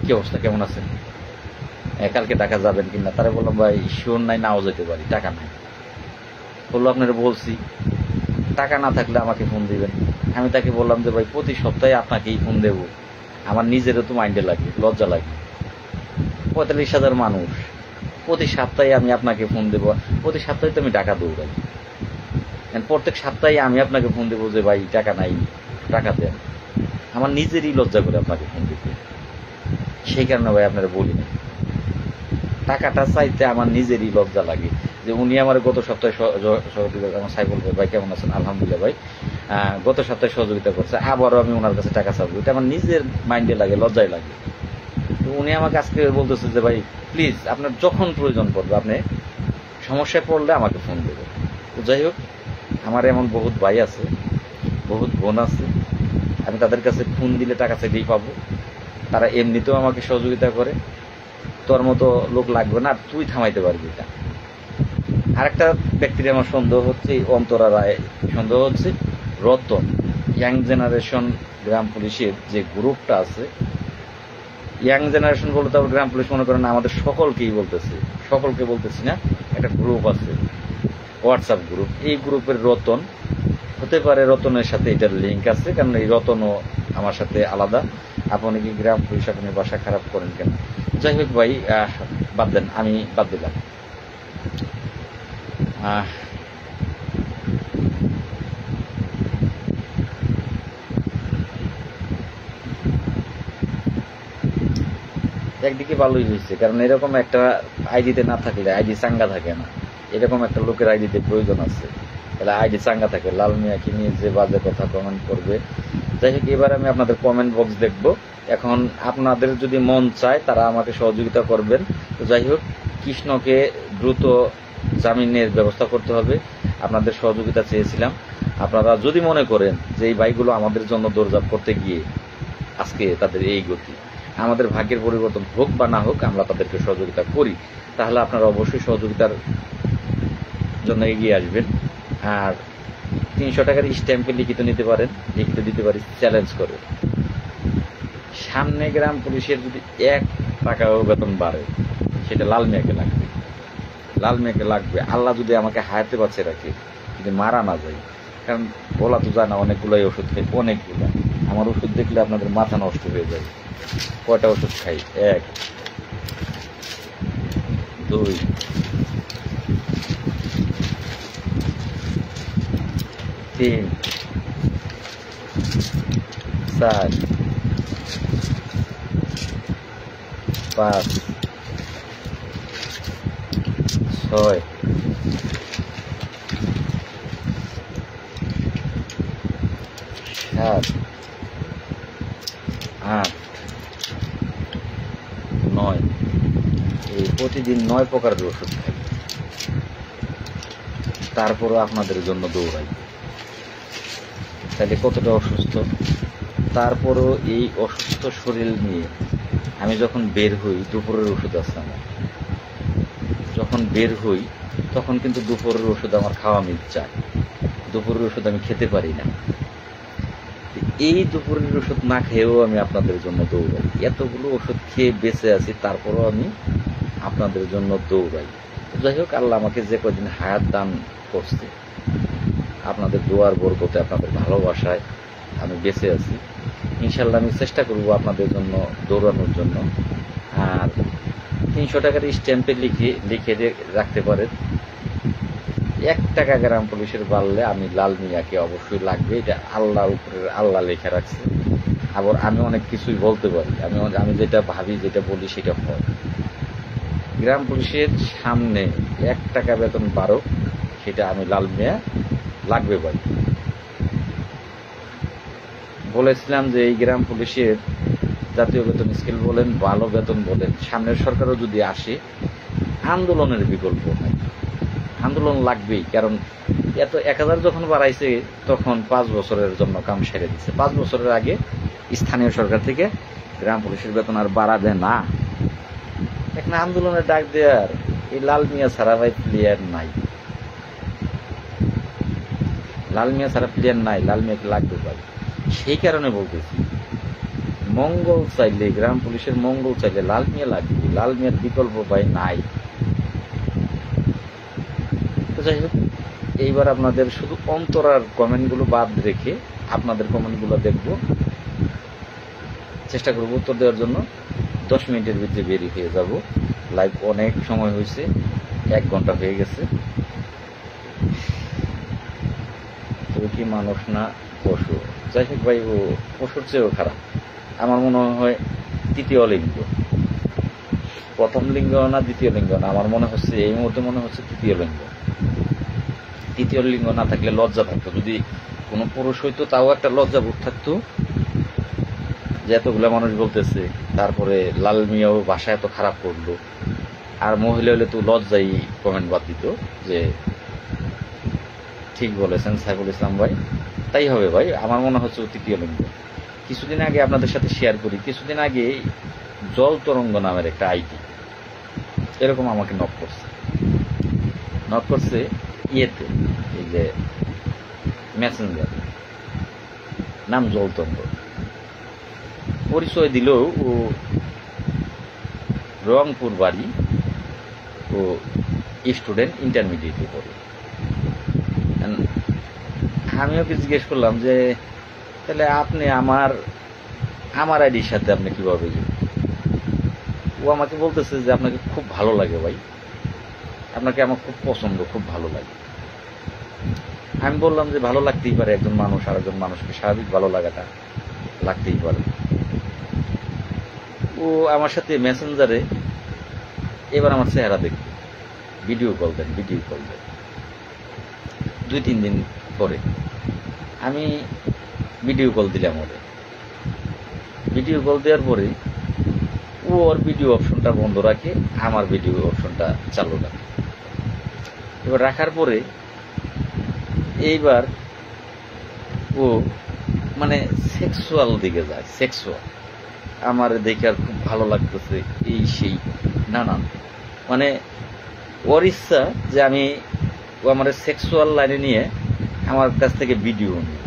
কি অবস্থা, কেমন আছেন, কালকে টাকা যাবেন কিনা? তারা বললাম ভাই শিওর নাই, নাও যেতে পারি, টাকা নাই। বললো আপনারা বলছি টাকা না থাকলে আমাকে ফোন দিবেন। আমি তাকে বললাম যে ভাই প্রতি সপ্তাহে আপনাকেই ফোন দেবো, আমার নিজেরও তো মাইন্ডে লাগে, লজ্জা লাগে। 45,000 মানুষ, প্রতি সপ্তাহে আমি আপনাকে ফোন দেবো, প্রতি সপ্তাহে তো আমি টাকা দৌড়াই, প্রত্যেক সপ্তাহে আমি আপনাকে ফোন দেবো যে ভাই টাকা নাই, টাকা দেন। আমার নিজেরই লজ্জা করে আপনাকে ফোন দিতে, সেই কারণে ভাই আপনারা বলি না, টাকাটা চাইতে আমার নিজেরই লজ্জা লাগে যে উনি আমার গত সপ্তাহে সহযোগিতা, আমার সাইফুল ভাই কেমন আছেন, আলহামদুলিল্লাহ ভাই, গত সপ্তাহে সহযোগিতা করছে, আবারও আমি ওনার কাছে টাকা চাবো, এটা আমার নিজের মাইন্ডে লাগে, লজ্জায় লাগে। তো উনি আমাকে আজকে বলতেছে যে ভাই প্লিজ আপনার যখন প্রয়োজন পড়বে, আপনি সমস্যায় পড়লে আমাকে ফোন দেবেন। তো যাই হোক, আমার এমন বহুত ভাই আছে, বহুত বোন আছে, আমি তাদের কাছে ফোন দিলে টাকা চাইলেই পাবো, তারা এমনিতেও আমাকে সহযোগিতা করে, তোর মতো লোক লাগবে না, তুই থামাইতে পারবি এটা। আরেকটা ব্যক্তির আমার সন্দেহ হচ্ছে, অন্তরা রায়, সন্দেহ হচ্ছে রতন, ইয়াং জেনারেশন গ্রাম পুলিশের যে গ্রুপটা আছে, ইয়াং জেনারেশন বলতে তারপর গ্রাম পুলিশ মনে করেন আমাদের সকলকেই বলতেছে, সকলকে বলতেছি না, একটা গ্রুপ আছে হোয়াটসঅ্যাপ গ্রুপ, এই গ্রুপের রতন হতে পারে, রতনের সাথে এটার লিঙ্ক আছে, কারণ এই রতনও আমার সাথে আলাদা। আপনি কি গ্রাম পুলিশ, আপনি বাসা খারাপ করেন কেন? যাই হোক ভাই, বাদ দেন, আমি বাদ দিলাম। একদিকে ভালোই হয়েছে, কারণ এরকম একটা আইডিতে না থাকলে আইডি চাঙ্গা থাকে না, এরকম একটা লোকের আইডিতে প্রয়োজন আছে, তাহলে আইডি চাঙ্গা থাকে। লাল মিয়াকে নিয়ে যে বাজে কথা কমেন্ট করবে, যাই হোক এবার আমি আপনাদের কমেন্ট বক্স দেখবো। এখন আপনাদের যদি মন চায় তারা আমাকে সহযোগিতা করবেন। তো যাই হোক, কৃষ্ণকে দ্রুত জামিনের ব্যবস্থা করতে হবে, আপনাদের সহযোগিতা চেয়েছিলাম। আপনারা যদি মনে করেন যে এই ভাইগুলো আমাদের জন্য দৌড়ঝাঁপ করতে গিয়ে আজকে তাদের এই গতি, আমাদের ভাগ্যের পরিবর্তন হোক বা না হোক, আমরা তাদেরকে সহযোগিতা করি, তাহলে আপনারা অবশ্যই সহযোগিতার জন্য এগিয়ে আসবেন। আর 300 টাকার স্ট্যাম্পে লিখিত নিতে পারেন, লিখিত দিতে পারি চ্যালেঞ্জ করে। সামনে গ্রাম পুলিশের যদি 1 টাকাও বেতন বাড়ে, সেটা লাল মিয়াকে লাগবে, লাল মিয়াকে লাগবে। আল্লাহ যদি আমাকে হায়াতে বাঁচে রাখে, যদি মারা না যায়, কারণ বলা তো যায় না, অনেকগুলোই ওষুধ খাই, অনেকগুলো। আমার ওষুধ দেখলে আপনাদের মাথা নষ্ট হয়ে যাবে। কয়টা ওষুধ খাই? 1, 2, 3, 4, 5, 6, 7, 8, 9, এই প্রতিদিন 9 প্রকারের ওষুধ খাই, তারপরও আপনাদের জন্য দৌড়াই। তাহলে কতটা অসুস্থ, তারপরও এই অসুস্থ শরীর নিয়ে আমি যখন বের হই, দুপুরের ওষুধ আছে আমার, যখন বের হই তখন কিন্তু দুপুরের ওষুধ আমার খাওয়া মিট চায়, দুপুরের ওষুধ আমি খেতে পারি না। এই দুপুরের ওষুধ না খেয়েও আমি আপনাদের জন্য দৌড়াই, এতগুলো ওষুধ খেয়ে বেঁচে আছি, তারপরও আমি আপনাদের জন্য দৌড়াই। যাই হোক, আল্লাহ আমাকে যে কদিন হায়াত দান করছে, আপনাদের দোয়ার বরকতে, আপনাদের ভালোবাসায় আমি বেঁচে আছি। ইনশাল্লাহ আমি চেষ্টা করব আপনাদের জন্য দৌড়ানোর জন্য। আর 300 টাকার স্ট্যাম্পে লিখে রাখতে পারেন, 1 টাকা গ্রাম পুলিশের বাড়লে আমি লাল মিয়াকে অবশ্যই লাগবে, এটা আল্লাহর উপরে আল্লাহ লেখা রাখছে। আবার আমি অনেক কিছুই বলতে পারি, আমি যেটা ভাবি, যেটা বলি সেটা হয়। গ্রাম পুলিশের সামনে 1 টাকা বেতন বাড়ুক, সেটা আমি লাল মিয়া লাগবে ভাই। বলেছিলাম যে এই গ্রাম পুলিশের জাতীয় বেতন স্কেল বলেন, ভালো বেতন বলেন, সামনের সরকারও যদি আসে আন্দোলনের বিকল্প নাই, আন্দোলন লাগবেই। কারণ এত 1000 যখন বাড়াইছে তখন 5 বছরের জন্য কাম সেরে দিচ্ছে। 5 বছরের আগে স্থানীয় সরকার থেকে গ্রাম পুলিশের বেতন আর বাড়াবে না। এখানে আন্দোলনের ডাক দেওয়ার এই লাল মিয়া ছাড়া ভাই প্লেয়ার নাই, লাল মিয়া ছাড়া প্লেয়ার নাই, লাল মিয়াকে লাগবে ভাই। সেই কারণে বলতেছি মঙ্গল চাইলে, গ্রাম পুলিশের মঙ্গল চাইলে লাল মিয়া লাগবে, লাল মিয়ার বিকল্প ভাই নাই। তো যাই হোক, এইবার আপনাদের শুধু অন্তরার কমেন্টগুলো বাদ রেখে আপনাদের কমেন্টগুলো দেখব, চেষ্টা করবো উত্তর দেওয়ার জন্য। 10 মিনিটের ভিতরে বেরিয়ে হয়ে যাব। লাইভ অনেক সময় হয়েছে, 1 ঘন্টা হয়ে গেছে। তো কি মানুষ না পশু? যাই হোক ভাই, ও পশুর চেয়েও খারাপ। আমার মনে হয় তৃতীয় লিঙ্গ, প্রথম লিঙ্গ না দ্বিতীয় লিঙ্গ না, আমার মনে হচ্ছে এই মুহূর্তে মনে হচ্ছে তৃতীয় লিঙ্গ। তৃতীয় লিঙ্গ না থাকলে লজ্জা থাকতো, যদি কোনো পুরুষ হইতো তাও একটা লজ্জা বোধ থাকতো যে এতগুলা মানুষ বলতেছে, তারপরে লাল মিয়াও ভাষা এত খারাপ করলো। আর মহিলা হলে তো লজ্জাই কমেন্ট বাদ দিত যে ঠিক বলেছেন সাইফুল ইসলাম ভাই, তাই হবে ভাই। আমার মনে হচ্ছে তৃতীয় লিঙ্গ। কিছুদিন আগে আপনাদের সাথে শেয়ার করি, কিছুদিন আগে জল তরঙ্গ নামের একটা আইডি এরকম আমাকে নক করছে ইয়েতে, এই যে মেসেঞ্জার, নাম জল তরঙ্গ। পরিচয় দিলেও ও রংপুর বাড়ি, ও স্টুডেন্ট, ইন্টারমিডিয়েটে পড়ে। আমি ওকে জিজ্ঞেস করলাম যে তাহলে আপনি আমার আইডির সাথে আপনি কিভাবে? ও আমাকে বলতেছে যে আপনাকে খুব ভালো লাগে ভাই, আপনাকে আমার খুব পছন্দ, খুব ভালো লাগে। আমি বললাম যে ভালো লাগতেই পারে, একজন মানুষ আরেকজন মানুষকে স্বাভাবিক ভালো লাগাটা লাগতেই পারে। ও আমার সাথে মেসেঞ্জারে এবার আমার চেহারা দেখবে, ভিডিও কল দেন। 2-3 দিন পরে আমি ভিডিও কল দিলাম ওরে। ভিডিও কল দেওয়ার পরে ও ওর ভিডিও অপশনটা বন্ধ রাখে, আমার ভিডিও অপশনটা চালু রাখে। এবার রাখার পরে এইবার ও মানে সেক্সুয়াল দিকে যায়, সেক্সুয়াল। আমার দেখে আর খুব ভালো লাগতেছে, এই সেই নানান, মানে ওর ইচ্ছা যে আমি, ও আমার সেক্সুয়াল লাইনে নিয়ে আমার কাছ থেকে ভিডিও নিই।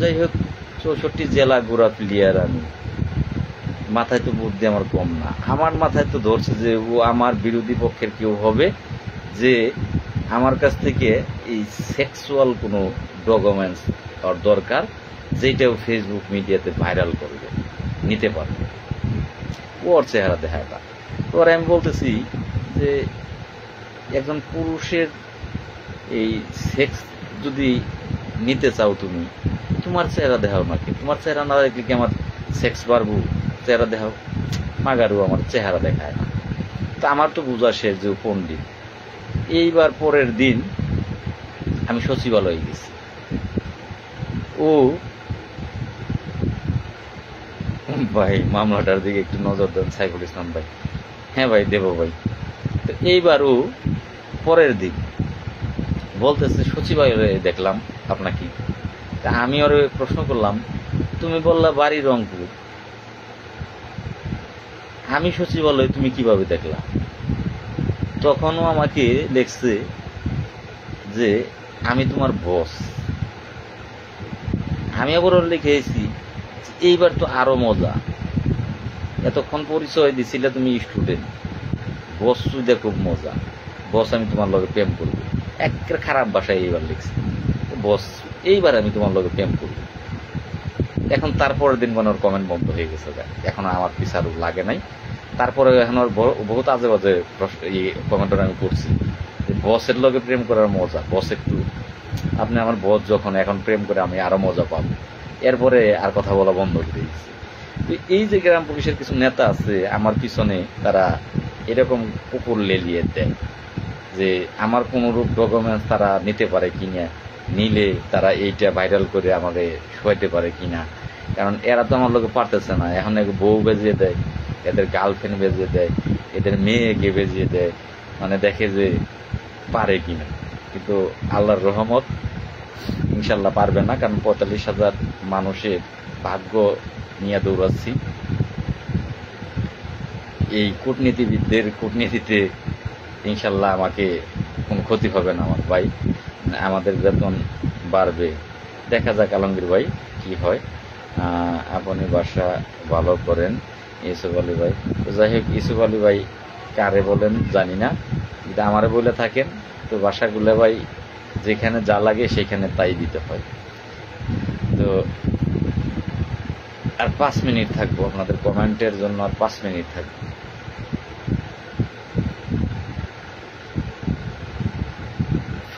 যাই হোক, 64 জেলা ঘোরা প্লেয়ার আমি, মাথায় তো বুদ্ধি আমার কম না। আমার মাথায় তো ধরছে যে ও আমার বিরোধী পক্ষের কেউ হবে, যে আমার কাছ থেকে এই সেক্সুয়াল কোনো ডকুমেন্টস ওর দরকার, যেটাও ফেসবুক মিডিয়াতে ভাইরাল করবে, নিতে পারবে। ওর চেহারা দেখায় না। ওর আমি বলতেছি যে একজন পুরুষের এই সেক্স যদি নিতে চাও, তুমি তোমার চেহারা দেখাও নাকি? তোমার চেহারা না দেখলে কি আমার সেক্স পারবো? চেহারা দেখাও। মাগারু আমার চেহারা দেখায় না। তা আমার তো বোঝা শেষ যে পণ্ডিত। এইবার পরের দিন আমি সচিবালয়ে গেছি। ও ভাই, মামলাটার দিকে একটু নজর দেন সাইফুল ইসলাম ভাই। হ্যাঁ ভাই, দেব ভাই। তো এইবার ও পরের দিন বলতেছে সচিবালয়ে দেখলাম আপনাকে। তা আমি ওর প্রশ্ন করলাম, তুমি বললা বাড়ি রংপুর, আমি সচিবালয়ে তুমি কিভাবে দেখলা? তখনও আমাকে লেখছে যে আমি তোমার বস। আমি আবার ওর লিখেছি এইবার তো আরো মজা, এতক্ষণ পরিচয় দিছিলে তুমি স্টুডেন্ট, বস সুবিধা খুব মজা, বস আমি তোমার লগে প্রেম করবো। একটা খারাপ ভাষায় এইবার লিখছি, বস এইবার আমি তোমার লগে প্রেম করবো। এখন তারপরের দিন মানে ওর কমেন্ট বন্ধ হয়ে গেছে, এখন আমার পিছার লাগে নাই। তারপরে এখন ওর বহুত আজে বাজে কমেন্ট আমি করছি, বসের লগে প্রেম করার মজা, বস একটু আপনি আমার বস যখন এখন প্রেম করে আমি আরো মজা পাবো। এরপরে আর কথা বলা বন্ধ করে দিয়েছি। তো এই যে গ্রাম পুলিশের কিছু নেতা আছে আমার পিছনে, তারা এরকম কুকুর লেলিয়ে দেয় যে আমার কোনরূপ ডকুমেন্টস তারা নিতে পারে কিনা, নিলে তারা এইটা ভাইরাল করে আমাদের শোয়াইতে পারে কিনা, কারণ এরা তো আমার লোকে পারতেছে না, এখন বউ বেজিয়ে দেয়, এদের গার্লফ্রেন্ড বেজিয়ে দেয়, এদের মেয়েকে বেজিয়ে দেয়, মানে দেখে যে পারে কিনা। কিন্তু আল্লাহর রহমত, ইনশাল্লাহ পারবে না, কারণ 45,000 মানুষের ভাগ্য নিয়ে দৌড়াচ্ছি। এই কূটনীতিবিদদের কূটনীতিতে ইনশাল্লাহ আমাকে কোনো ক্ষতি হবে না আমার ভাই, আমাদের বেতন বাড়বে। দেখা যাক আলমগীর ভাই কি হয়। আপনি বাসা ভালো করেন ইউসুফ আলী ভাই। তো যাই হোক, ইউসুফ আলী ভাই কারে বলেন জানি না, যদি আমারে বলে থাকেন তো বাসাগুলো ভাই যেখানে যা লাগে সেখানে তাই দিতে হয়। তো আর 5 মিনিট থাকবো আপনাদের কমেন্টের জন্য, আর 5 মিনিট থাকবো।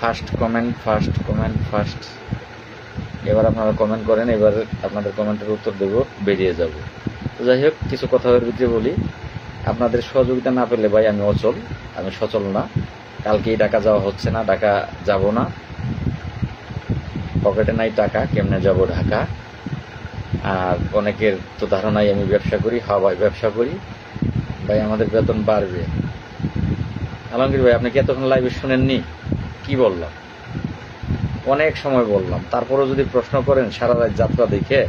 First comment. এবার আপনারা কমেন্ট করেন, এবার আপনাদের কমেন্টের উত্তর দেব, বেরিয়ে যাব। তো যাই হোক, কিছু কথার ভিতরে বলি, আপনাদের সহযোগিতা না পেলে ভাই আমি অচল, আমি সচল না। কালকেই ঢাকা যাওয়া হচ্ছে না, ঢাকা যাব না, পকেটে নাই টাকা, কেমনে যাব ঢাকা। আর অনেকের তো ধারণাই আমি ব্যবসা করি। হ্যাঁ ভাই, ব্যবসা করি ভাই, আমাদের বেতন বাড়বে। আলমগীর ভাই, আপনি কি এতক্ষণ লাইভে শুনেননি কি বললাম? অনেক সময় বললাম, তারপরেও যদি প্রশ্ন করেন সারা রাত যাত্রা দেখে,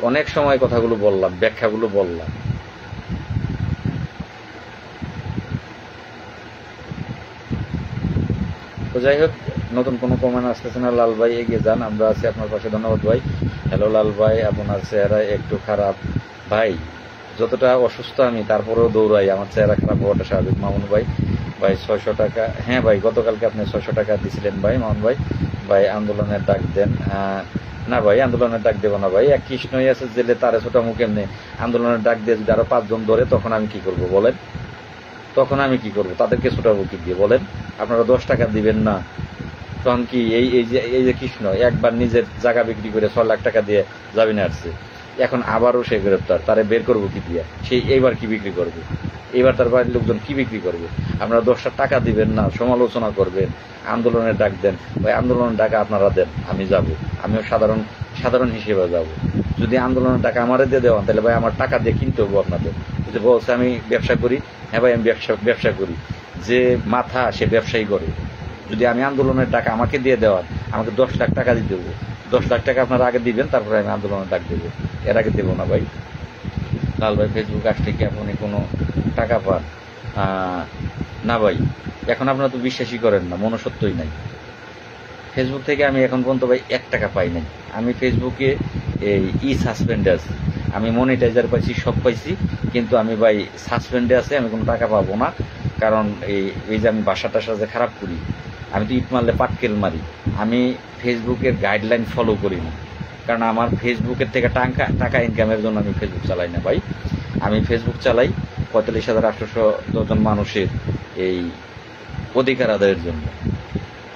অনেক সময় কথাগুলো বললাম, ব্যাখ্যাগুলো বললাম। তো যাই হোক, নতুন কোনো কমেন্ট আসতেছে না। লাল ভাই এগিয়ে যান, আমরা আছি আপনার পাশে। ধন্যবাদ ভাই। হ্যালো লাল ভাই, আপনার চেহারা একটু খারাপ ভাই। যতটা অসুস্থ আমি, তারপরেও দৌড়াই, আমার চেহারা খারাপ হওয়াটা স্বাভাবিক। মামুন ভাই, ভাই 600 টাকা। হ্যাঁ ভাই, গতকালকে আপনি 600 টাকা দিছিলেন ভাই। মামুন ভাই, ভাই আন্দোলনের ডাক দেন। না ভাই, আন্দোলনের ডাক দেবো না ভাই। এক কৃষ্ণই আছে জেলে, তারে ছোটা মুখ এমনি আন্দোলনের ডাক দিয়ে যদি আরো 5 জন ধরে, তখন আমি কি করব বলেন? তখন আমি কি করব? তাদেরকে ছোটাবো কি দিয়ে বলেন? আপনারা 10 টাকা দিবেন না, তখন কি এই যে কৃষ্ণ একবার নিজের জায়গা বিক্রি করে 6 লাখ টাকা দিয়ে জামিনে আসছে, এখন আবারও সে গ্রেপ্তার, তারে বের করবো কি দিয়ে? সেই এইবার কি বিক্রি করবে? এবার তার বাড়ির লোকজন কি বিক্রি করবে? আপনারা 10টা টাকা দিবেন না, সমালোচনা করবেন, আন্দোলনের ডাক দেন। ওই আন্দোলনের টাকা আপনারা দেন, আমি যাব, আমিও সাধারণ হিসেবে যাব। যদি আন্দোলনের টাকা আমারে দিয়ে দেওয়ান, তাহলে ভাই আমার টাকা দিয়ে কিনতে হবো আপনাদের। যদি বলছে আমি ব্যবসা করি, হ্যাঁ ভাই আমি ব্যবসা করি, যে মাথা সে ব্যবসায়ী করে। যদি আমি আন্দোলনের টাকা আমাকে দিয়ে দেওয়ান, আমাকে 10 লাখ টাকা দিতে হবে। 10 লাখ টাকা আপনারা আগে দিবেন, তারপরে আমি আন্দোলনের ডাক দেবো, এর আগে দেবো না ভাই। লাল ভাই, ফেসবুক আসলে কি আপনি কোনো টাকা পান? না ভাই, এখন আপনারা তো বিশ্বাসই করেন না, মনুষ্যত্বই নাই। ফেসবুক থেকে আমি এখন পর্যন্ত ভাই 1 টাকা পাই নাই। আমি ফেসবুকে এই সাসপেন্ডে আছি, আমি মনিটাইজার পাইছি, সব পাইছি, কিন্তু আমি ভাই সাসপেন্ডে আছি, আমি কোনো টাকা পাবো না। কারণ এই যে আমি বাসা টাসা যে খারাপ করি, আমি তো ইট মারলে পাটকেল মারি, আমি ফেসবুকের গাইডলাইন ফলো করি না। কারণ আমার ফেসবুকের থেকে টাকা ইনকামের জন্য আমি ফেসবুক চালাই না ভাই। আমি ফেসবুক চালাই 45,800 জন মানুষের এই অধিকার আদায়ের জন্য,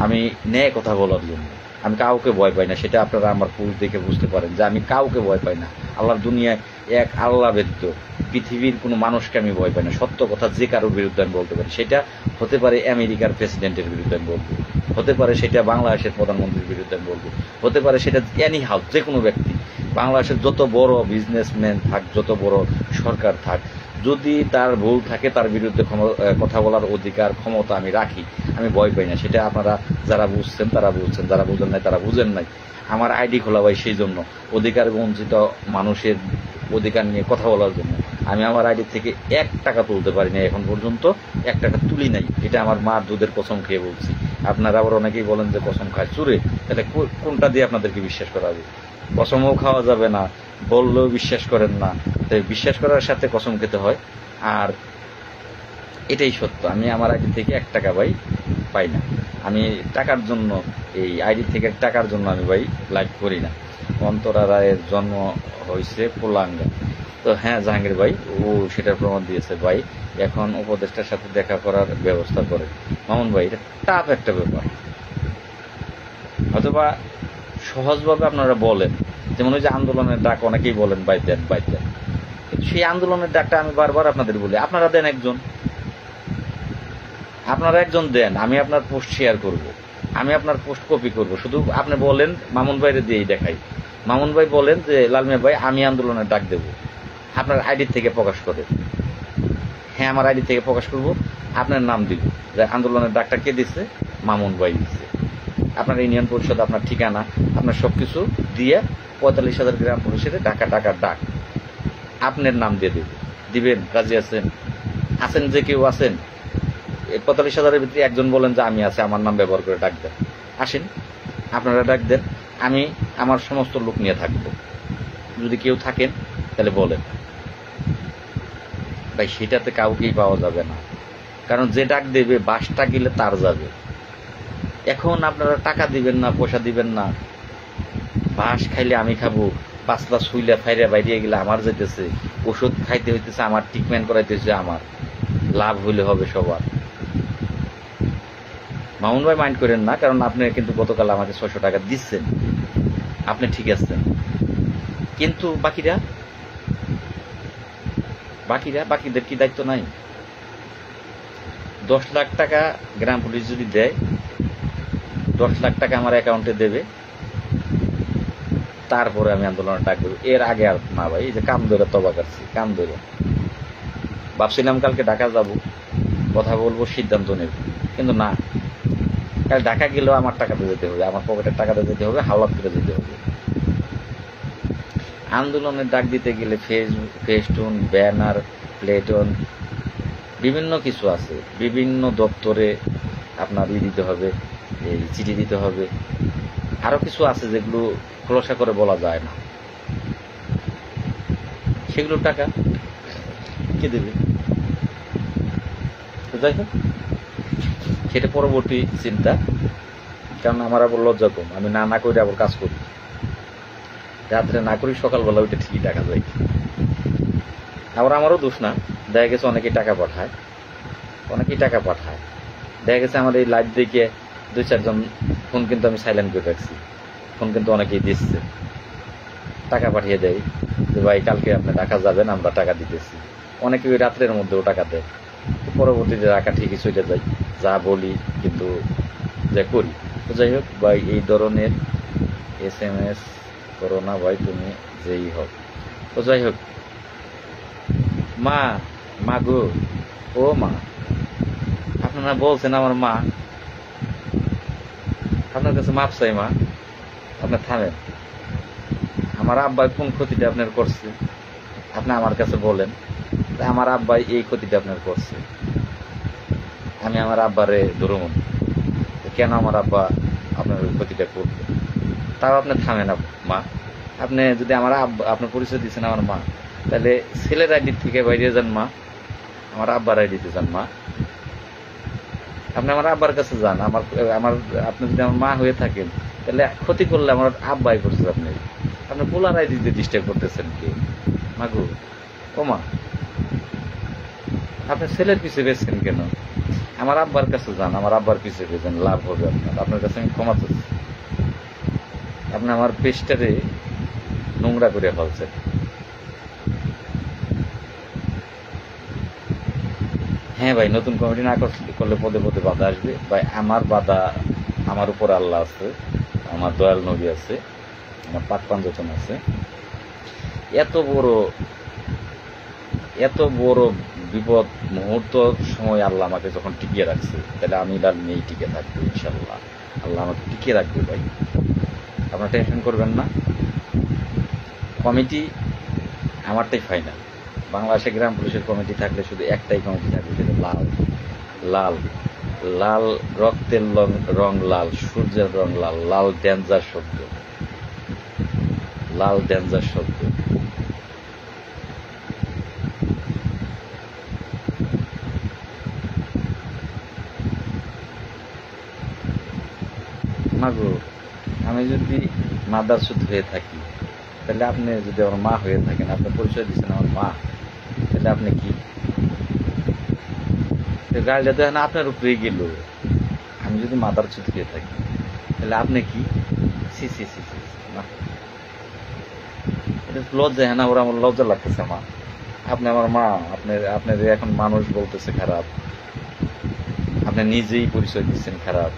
আমি ন্যায় কথা বলার জন্য। আমি কাউকে ভয় পাই না, সেটা আপনারা আমার পুরুষ দেখে বুঝতে পারেন যে আমি কাউকে ভয় পাই না। আল্লাহর দুনিয়ায় এক আল্লাহ ব্যতীত পৃথিবীর কোনো মানুষকে আমি ভয় পাই না। সত্য কথা যে কারোর বিরুদ্ধে আমি বলতে পারি, সেটা হতে পারে আমেরিকার প্রেসিডেন্টের বিরুদ্ধে আমি বলবো, হতে পারে সেটা বাংলাদেশের প্রধানমন্ত্রীর বিরুদ্ধে আমি বলবো, হতে পারে সেটা এনি হাউ, যে কোনো ব্যক্তি। বাংলাদেশের যত বড় বিজনেসম্যান থাক, যত বড় সরকার থাক, যদি তার ভুল থাকে, তার বিরুদ্ধে কথা বলার অধিকার ক্ষমতা আমি রাখি, আমি ভয় পাই না। সেটা আপনারা যারা বুঝছেন তারা বুঝছেন, যারা বুঝেন নাই তারা বুঝেন নাই। আমার আইডি খোলা ভাই সেই জন্য, অধিকার বঞ্চিত মানুষের অধিকার নিয়ে কথা বলার জন্য। আমি আমার আইডি থেকে 1 টাকা তুলতে পারি না, এখন পর্যন্ত 1 টাকা তুলি নাই। এটা আমার মার দুধের কসম খেয়ে বলছি। আপনারা আবার অনেকেই বলেন যে কসম খায় চুরে, তাহলে কোনটা দিয়ে আপনাদেরকে বিশ্বাস করা হবে? কসমও খাওয়া যাবে না, বললেও বিশ্বাস করেন না, তাই বিশ্বাস করার সাথে কসম খেতে হয়। আর এটাই সত্য, আমি আমার আইডি থেকে 1 টাকা ভাই পাই না। আমি টাকার জন্য, এই আইডি থেকে টাকার জন্য আমি ভাই লাইভ করি না। অন্তরা রায়ের জন্ম হয়েছে পোলাঙ্গা। তো হ্যাঁ জাহাঙ্গীর ভাই, ও সেটার প্রমাণ দিয়েছে ভাই। এখন উপদেষ্টার সাথে দেখা করার ব্যবস্থা করে। মামুন ভাই, এটা টাফ একটা ব্যাপার। অথবা সহজভাবে আপনারা বলেন, যেমন ওই যে আন্দোলনের ডাক অনেকেই বলেন ভাই দেন, ভাই দেন, কিন্তু সেই আন্দোলনের ডাকটা আমি বারবার আপনাদের বলি, আপনারা দেন একজন। আপনারা একজন দেন, আমি আপনার পোস্ট শেয়ার করব, আমি আপনার পোস্ট কপি করব, শুধু আপনি বলেন মামুন ভাইরে দিয়েই দেখাই, মামুন ভাই বলেন যে লালমিয়া ভাই আমি আন্দোলনের ডাক দেব, আপনার আইডি থেকে প্রকাশ করে, হ্যাঁ আমার আইডি থেকে প্রকাশ করব, আপনার নাম দিব যে আন্দোলনের ডাকটা কে দিচ্ছে, মামুন ভাই দিচ্ছে, আপনার ইউনিয়ন পরিষদ, আপনার ঠিকানা, আপনার সবকিছু দিয়ে 45,000 গ্রাম পরিষদে টাকার ডাক আপনার নাম দিয়ে দিবেন। রাজি আছেন? আছেন যে কেউ আছেন? 45,000-এর ভিতরে একজন বলেন যে আমি আছে, আমার নাম ব্যবহার করে ডাক দেন, আসেন আপনারা ডাক দেন, আমি আমার সমস্ত লোক নিয়ে থাকবো, যদি কেউ থাকেন তাহলে বলেন। ভাই সেটাতে কাউকেই পাওয়া যাবে না, কারণ যে ডাক দেবে বাসটা গেলে তার যাবে। এখন আপনারা টাকা দিবেন না, পয়সা দিবেন না, বাস খাইলে আমি খাবো, পাঁচলা শুইলে ফাইরে বাইরে গেলে আমার যেতেছে, ওষুধ খাইতে হইতেছে আমার, ট্রিটমেন্ট করাইতেছে আমার, লাভ হইলে হবে সবার। মামুন ভাই মাইন্ড করেন না, কারণ আপনি কিন্তু গতকাল আমাকে 600 টাকা দিচ্ছেন, আপনি ঠিক আছেন, কিন্তু বাকিদের কি দায়িত্ব নাই? 10 লাখ টাকা গ্রাম পুলিশ যদি দেয়, 10 লাখ টাকা আমার অ্যাকাউন্টে দেবে, তারপরে আমি আন্দোলনে ডাক দেবো, এর আগে আর না ভাই। এই যে কাম ধরে তবা কাটছি, কাম ধরে ভাবছিলাম কালকে ঢাকা যাব, কথা বলবো, সিদ্ধান্ত নেব, কিন্তু না, কাল ঢাকা গেলেও আমার টাকাতে যেতে হবে, আমার পকেটের টাকাতে যেতে হবে, হাওলাত করে যেতে হবে। আন্দোলনের ডাক দিতে গেলে ফেস্টুন, ব্যানার, প্লেটন, বিভিন্ন কিছু আছে, বিভিন্ন দপ্তরে আপনার দিতে হবে, এই চিঠি দিতে হবে, আরো কিছু আছে যেগুলো খোলাসা করে বলা যায় না, সেগুলোর টাকা কে দেবে? যাই হোক, সেটা পরবর্তী চিন্তা, কারণ আমার আবার লজ্জা কম, আমি না করে আবার কাজ করি, রাত্রে না করি, সকালবেলা ওইটা ঠিকই টাকা যায়। আবার আমারও দোষ না, দেখা গেছে অনেকেই টাকা পাঠায়, দেখা গেছে আমার এই লাইভ দেখে 2-4 জন ফোন কিন্তু আমি সাইলেন্ট করে রাখছি, ফোন কিন্তু অনেকেই দিচ্ছে, টাকা পাঠিয়ে দেয় যে ভাই কালকে আপনি ঢাকা যাবেন, আমরা টাকা দিতেছি, অনেকে ওই রাত্রের মধ্যেও টাকা দেয়, পরবর্তীতে টাকা ঠিকই চলে যায়, যা বলি কিন্তু যা করি। তো যাই হোক ভাই, এই ধরনের SMS করো না ভাই, তুমি যেই হোক। তো যাই হোক, মা গো, ও মা, আপনারা বলছেন আমার মা, আপনার কাছে মাপ চাই মা, আপনার থামেন। আমার আব্বাই কোন ক্ষতিটা আপনার করছে আপনি আমার কাছে বলেন, আমার আব্বাই এই ক্ষতিটা আপনার করছে, আমি আমার আব্বারে ধরুন, কেন আমার আব্বা আপনার ওই ক্ষতিটা করবে? তাও আপনি থামেন মা, আপনি যদি আমার আব্বা, আপনার পরিচয় দিচ্ছেন আমার মা, তাহলে ছেলের আইডি থেকে বাইরে যান মা, আমার আব্বার আইডিতে যান মা, আপনি আমার আব্বার কাছে যান, আপনি যদি আমার মা হয়ে থাকেন, তাহলে ক্ষতি করলে আমার আব্বাই করছে, আপনি পোলার আইডিতে ডিস্টার্ব করতেছেন কে? মাগু, ও মা, আপনি ছেলের পিছিয়ে বেছেন কেন? আমার আব্বার কাছে যান, আমার আব্বার পিছিয়ে বেছেন, লাভ হবে আপনার কাছে আমি ক্ষমা চাচ্ছি। আপনি আমার পেশটারে নোংরা করে ফেলছেন। হ্যাঁ ভাই, নতুন কমিটি না করলে পদে পদে বাধা আসবে ভাই, আমার বাধা আমার উপর আল্লাহ আছে, আমার দয়াল নবী আছে, আমার পাক পাঞ্জতন আছে। এত বড় বিপদ মুহূর্ত সময় আল্লাহ আমাকে যখন টিকিয়ে রাখছে, তাহলে আমি তার নেই টিকে থাকবো ইনশাল্লাহ, আল্লাহ আমাকে টিকিয়ে রাখবে ভাই, আপনারা টেনশন করবেন না। কমিটি আমারটাই ফাইনাল, বাংলাদেশে গ্রাম পুলিশের কমিটি থাকলে শুধু একটাই কমিটি থাকবে, সেটা লাল, রক্তের রং লাল, সূর্যের রং লাল, লাল ডেঞ্জার শব্দ, মাগো, আমি যদি মাদারচুদ হয়ে থাকি, তাহলে আপনি যদি আমার মা হয়ে থাকেন, আপনার পরিচয় দিচ্ছেন আমার মা, তাহলে আপনি কি গাড়িটা তো এখন আপনার উপরেই গেল, আমি যদি মাদারচুদ হয়ে থাকি, তাহলে আপনি কি? এটা লজ্জা, হ্যাঁ না, ওরা আমার লজ্জা লাগতেছে মা, আপনি আমার মা, আপনার এখন মানুষ বলতেছে খারাপ, আপনি আপনি নিজেই পরিচয় দিচ্ছেন খারাপ।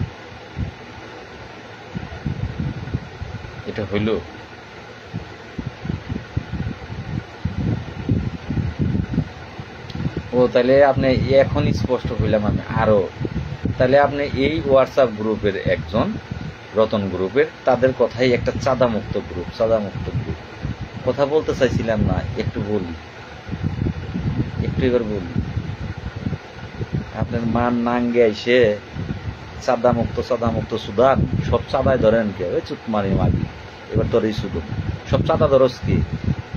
এটা হইল? ও তাহলে আপনি এখন স্পষ্ট হইলাম আমি আরো। তাহলে আপনি এই হোয়াটসঅ্যাপ গ্রুপের একজন, রতন গ্রুপের, তাদের কথাই একটা চাঁদামুক্ত গ্রুপ, চাঁদামুক্ত গ্রুপ। কথা বলতে চাইছিলাম না, একটু বলি, একটু এবার বলি। আপনার মান নাঙ্গে এসে চাঁদামুক্ত সুদান, সব চাঁদায় ধরেন কে? ওই চুতমারি মাগি, এবার তোর এই শুধু সব চাঁদা ধরস কি?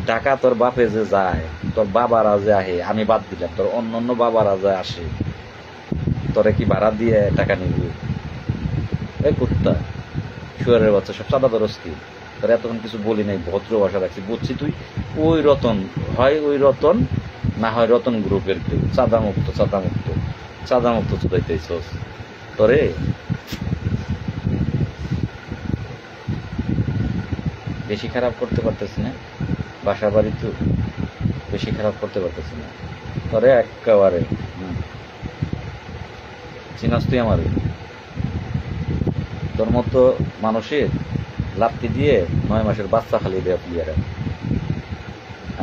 টাকা তোর বাপে যে যায়, তোর বাবারা যে আহে, আমি বাদ দিলাম, তোর অন্য বাবারা যে আসে, তোরে কি ভাড়া দিয়ে টাকা নিবি? এই কুত্তা, শুয়ারের বাচ্চা, সব চাঁদা ধরস কি? তোর এতক্ষণ কিছু বলি নাই, ভদ্র ভাষা রাখছি, বুঝছি তুই ওই রতন, হয় ওই রতন, না হয় রতন গ্রুপের কেউ। চাঁদামুক্ত চুদাইতেছস তোরে। বেশি খারাপ করতে পারতেছি না, বাসা বাড়ি তো বেশি খারাপ করতে পারতেছি না তোরে একেবারে। চিনাস তুই আমার? তোর মতো মানুষের লাপ্তি দিয়ে 9 মাসের বাচ্চা খালি দেয়া প্লেয়ার,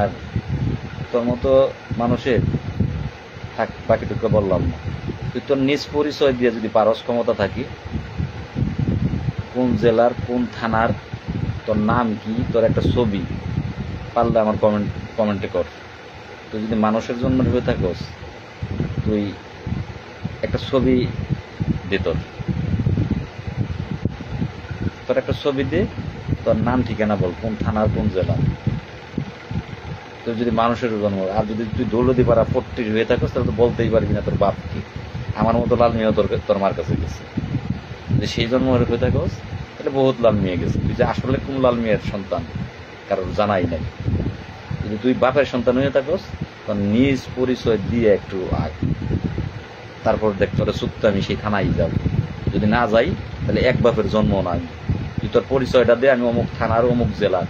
আর তোর মতো মানুষের থাক, বাকিটুকু বললাম না। তুই তোর নিজ পরিচয় দিয়ে যদি পারস, ক্ষমতা থাকি, কোন জেলার কোন থানার, তোর নাম কি, তোর একটা ছবি পারলে আমার কমেন্টে কর। তুই যদি মানুষের জন্য হয়ে থাকস, তুই একটা ছবি দে, তোর একটা ছবি দে, তোর নাম ঠিকানা বল, কোন থানার কোন জেলার। তুই যদি মানুষের জন্ম, আর যদি তুই দৌলতী পাড়া পট্টির হয়ে থাকস, তাহলে তো বলতেই পারবি না তোর বাপ কি। আমার মতো লাল মেয়েও তোর মার কাছে গেছে। যদি সেই জন্ম হয়ে থাকস, তাহলে বহুত লাল মেয়ে গেছে। তুই যে আসলে কোন লাল মেয়ের সন্তান কারোর জানাই নাই। যদি তুই বাপের সন্তান হয়ে থাকস, তোর নিজ পরিচয় দিয়ে একটু আগ, তারপর দেখ তোর সত্য আমি সেই থানায় যাব। যদি না যাই, তাহলে এক বাপের জন্ম নাই। তুই তোর পরিচয়টা দে, আমি অমুক থানার অমুক জেলার।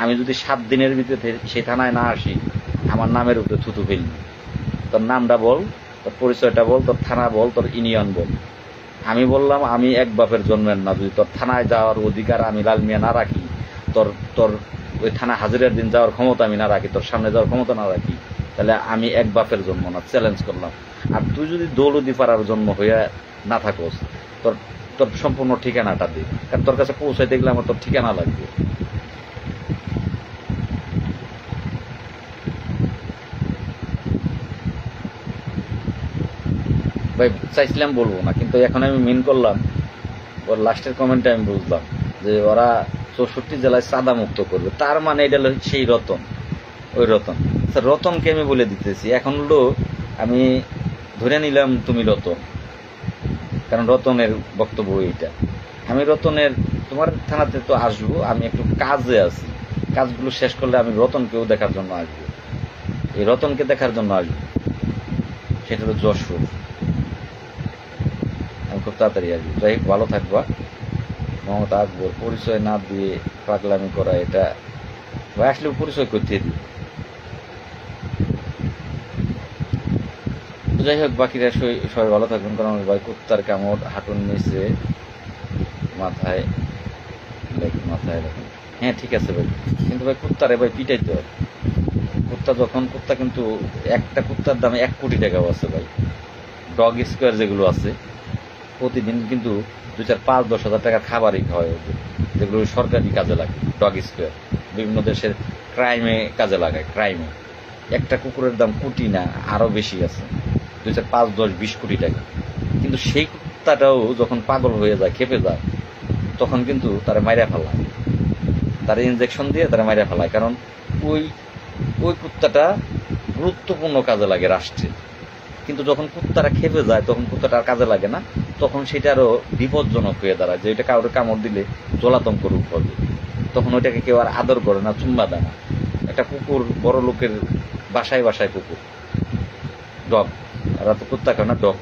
আমি যদি 7 দিনের ভিতরে সেই থানায় না আসি, আমার নামের উপরে থুতু ফেলবি। তোর নামটা বল, তোর পরিচয়টা বল, তোর থানা বল, তোর ইউনিয়ন বল। আমি বললাম আমি এক বাপের জন্মের না। যদি তোর থানায় যাওয়ার অধিকার আমি লাল মিয়া না রাখি, তোর ওই থানা হাজিরার দিন যাওয়ার ক্ষমতা আমি না রাখি, তোর সামনে যাওয়ার ক্ষমতা না রাখি, তাহলে আমি এক বাপের জন্ম না, চ্যালেঞ্জ করলাম। আর তুই যদি দৌলতী পাড়ার জন্ম হইয়া না থাকস, তোর সম্পূর্ণ ঠিকানাটা দে, কারণ তোর কাছে পৌঁছাইতে গেলে আমার তোর ঠিকানা লাগবে। ভাই চাইছিলাম বলবো না, কিন্তু এখন আমি মিন করলাম। ওর লাস্টের কমেন্টে আমি বুঝলাম যে ওরা 64 জেলায় চাঁদা মুক্ত করবে, তার মানে এটা হলো সেই রতন, ওই রতন। রতনকে আমি বলে দিতেছি, এখন হলো আমি ধরে নিলাম তুমি রতন, কারণ রতনের বক্তব্য এইটা। আমি রতনের, তোমার থানাতে তো আসবো, আমি একটু কাজে আছি, কাজগুলো শেষ করলে আমি রতনকেও দেখার জন্য আসবো। এই রতনকে দেখার জন্য আসবো, সেটা হলো যশোর। আমি খুব তাড়াতাড়ি আসবো। যাই হোক, ভালো থাকবা। মমতা আকবর, পরিচয় না দিয়ে পাগলামি করা, এটা ভাই আসলে পরিচয় করতে দিই। যাই হোক, বাকিরা সবাই ভালো থাকবেন। কারণ ভাই কুত্তার কামড় হাঁটুর নিচে, মাথায় রাখুন। হ্যাঁ ঠিক আছে ভাই, কিন্তু ভাই কুত্তারে ভাই পিটাইতে হয়। কুত্তা কিন্তু একটা কুত্তার দামে 1 কোটি টাকাও আছে ভাই। ডগ স্কোয়ার যেগুলো আছে, প্রতিদিন কিন্তু 2, 4, 5, 10 হাজার টাকার খাবারই খাওয়ায় ওদের, যেগুলো সরকারি কাজে লাগে। ডগ স্কোয়ার বিভিন্ন দেশের ক্রাইমে কাজে লাগায়, ক্রাইমে। একটা কুকুরের দাম কোটি না, আরো বেশি আছে, 2, 4, 5, 10, 20 কোটি টাকা। কিন্তু সেই কুত্তাটাও যখন পাগল হয়ে যায়, খেপে যায়, তখন কিন্তু তারা মাইরা ফেলায়, তারা ইনজেকশন দিয়ে তারা মাইরা ফেলায়। কারণ ওই কুত্তাটা গুরুত্বপূর্ণ কাজে লাগে রাষ্ট্রে। কিন্তু যখন কুত্তারা খেপে যায়, তখন কুত্তাটা আর কাজে লাগে না, তখন সেটা আরো বিপজ্জনক হয়ে দাঁড়ায়, যে এটা কাউরে কামড় দিলে জলাতঙ্ক রূপ হবে। তখন ওইটাকে কেউ আর আদর করে না, চুম্বা দেয় না। একটা কুকুর, বড় লোকের বাসায় কুকুর, ডগ, ওরা তো কুত্তা করে না, ডগ,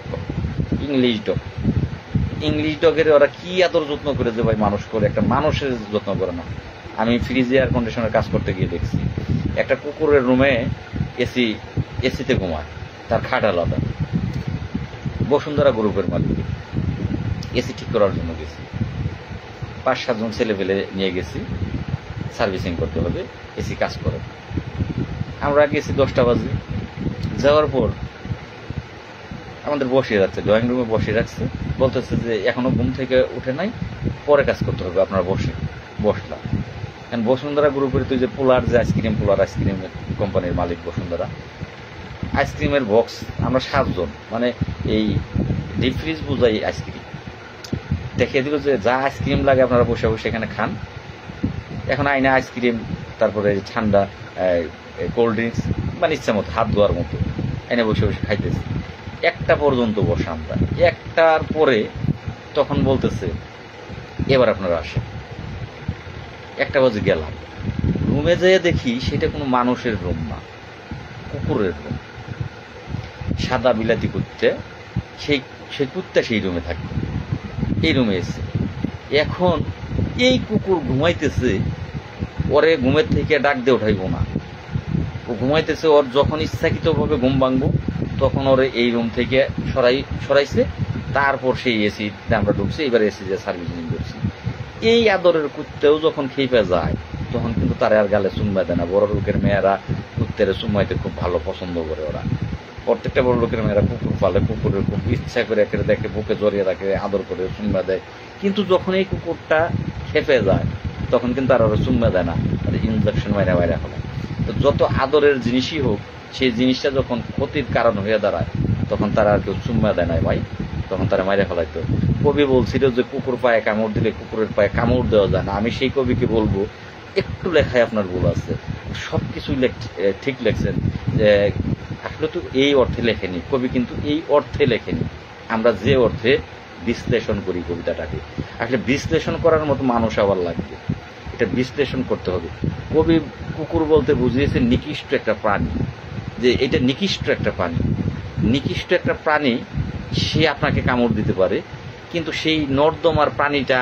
ইংলিশ ডগের ওরা কি আদর যত্ন করে যে ভাই মানুষ করে, একটা মানুষের যত্ন করে না। আমি ফ্রিজ এয়ার কন্ডিশনের কাজ করতে গিয়ে দেখছি, একটা কুকুরের রুমে এসিতে ঘুমায়, তার খাট আলাদা, বসুন্ধরা গ্রুপের মালিক, এসি ঠিক করার জন্য গেছি, 5-7 জন ছেলে পেলে নিয়ে গেছি, সার্ভিসিং করতে হবে, এসি কাজ করে। আমরা গেছি 10টা বাজে, যাওয়ার পর আমাদের বসিয়ে রাখছে, ড্রয়িং রুমে বসিয়ে রাখছে, বলতেছে যে এখনো ঘুম থেকে উঠে নাই, পরে কাজ করতে হবে, আপনারা বসলাম। কারণ বসুন্ধরা গ্রুপের তুই যে পোলার, যে আইসক্রিম পোলার, আইসক্রিমের কোম্পানির মালিক বসুন্ধরা, আইসক্রিমের বক্স আমরা 7 জন, মানে এই ডিপ ফ্রিজ বুঝাই আইসক্রিম দেখিয়ে দিল যে যা আইসক্রিম লাগে আপনারা বসে বসে এখানে খান। এখন আইনা আইসক্রিম, তারপরে ঠান্ডা কোল্ড ড্রিঙ্কস, মানে ইচ্ছা মতো হাত ধোয়ার মতো আইনা বসে বসে খাইতেছি। 1টা পর্যন্ত বসে আমরা, 1টার পরে তখন বলতেছে এবার আপনারা আসেন। 1টা বাজে গেলাম, রুমে যেয়ে দেখি সেটা কোনো মানুষের রুম না, কুকুরের রুম। সাদা বিলাতি কুত্তে, সেই কুত্তা সেই রুমে থাকবে, এই রুমে এসে এখন এই কুকুর ঘুমাইতেছে, ওরে ঘুমের থেকে ডাক দিয়ে উঠাইব না, ও ঘুমাইতেছে, ওর যখন ইচ্ছাকৃতভাবে ঘুম ভাঙবো তখন ওরে এই রুম থেকে সরাইছে, তারপর সেই এসিতে আমরা ঢুকছি, এবার এসি যে সার্ভিসিং করছি। এই আদরের কুত্তেও যখন খেপে যায় তখন কিন্তু তারা আর গালে চুম্বা দেয় না। বড় লোকের মেয়েরা কুত্তের চুম্বাইতে খুব ভালো পছন্দ করে, ওরা প্রত্যেকটা বড় লোকের মেয়েরা কুকুর পালে, কুকুরের খুব ইচ্ছা করে একেবারে দেখে, বুকে জড়িয়ে রাখে, আদর করে চুম্বা দেয়। কিন্তু যখন এই কুকুরটা খেপে যায় তখন কিন্তু আর ওরা চুম্বা দেয় না, ইনজেকশন মাইরা হলে। তো যত আদরের জিনিসই হোক, সেই জিনিসটা যখন ক্ষতির কারণ হয়ে দাঁড়ায় তখন তারা আর কেউ চুম্বা দেয় না ভাই, তখন তারা মাইরা ফেলাইতো। কবি বলছিল যে কুকুর পায়ে কামড় দিলে কুকুরের পায়ে কামড় দেওয়া যায় না। আমি সেই কবিকে বলবো একটু লেখায় আপনার ভুল আছে, সবকিছুই ঠিক লেখছেন, যে আসলে তো এই অর্থে লেখেনি কবি, কিন্তু এই অর্থে লেখেনি, আমরা যে অর্থে বিশ্লেষণ করি কবিতাটাকে, আসলে বিশ্লেষণ করার মতো মানুষ আবার লাগবে, এটা বিশ্লেষণ করতে হবে। কবি কুকুর বলতে বুঝিয়েছে নিকৃষ্ট একটা প্রাণী, যে এটা নিকৃষ্ট একটা প্রাণী, নিকৃষ্ট একটা প্রাণী, সে আপনাকে কামড় দিতে পারে, কিন্তু সেই নর্দমার প্রাণীটা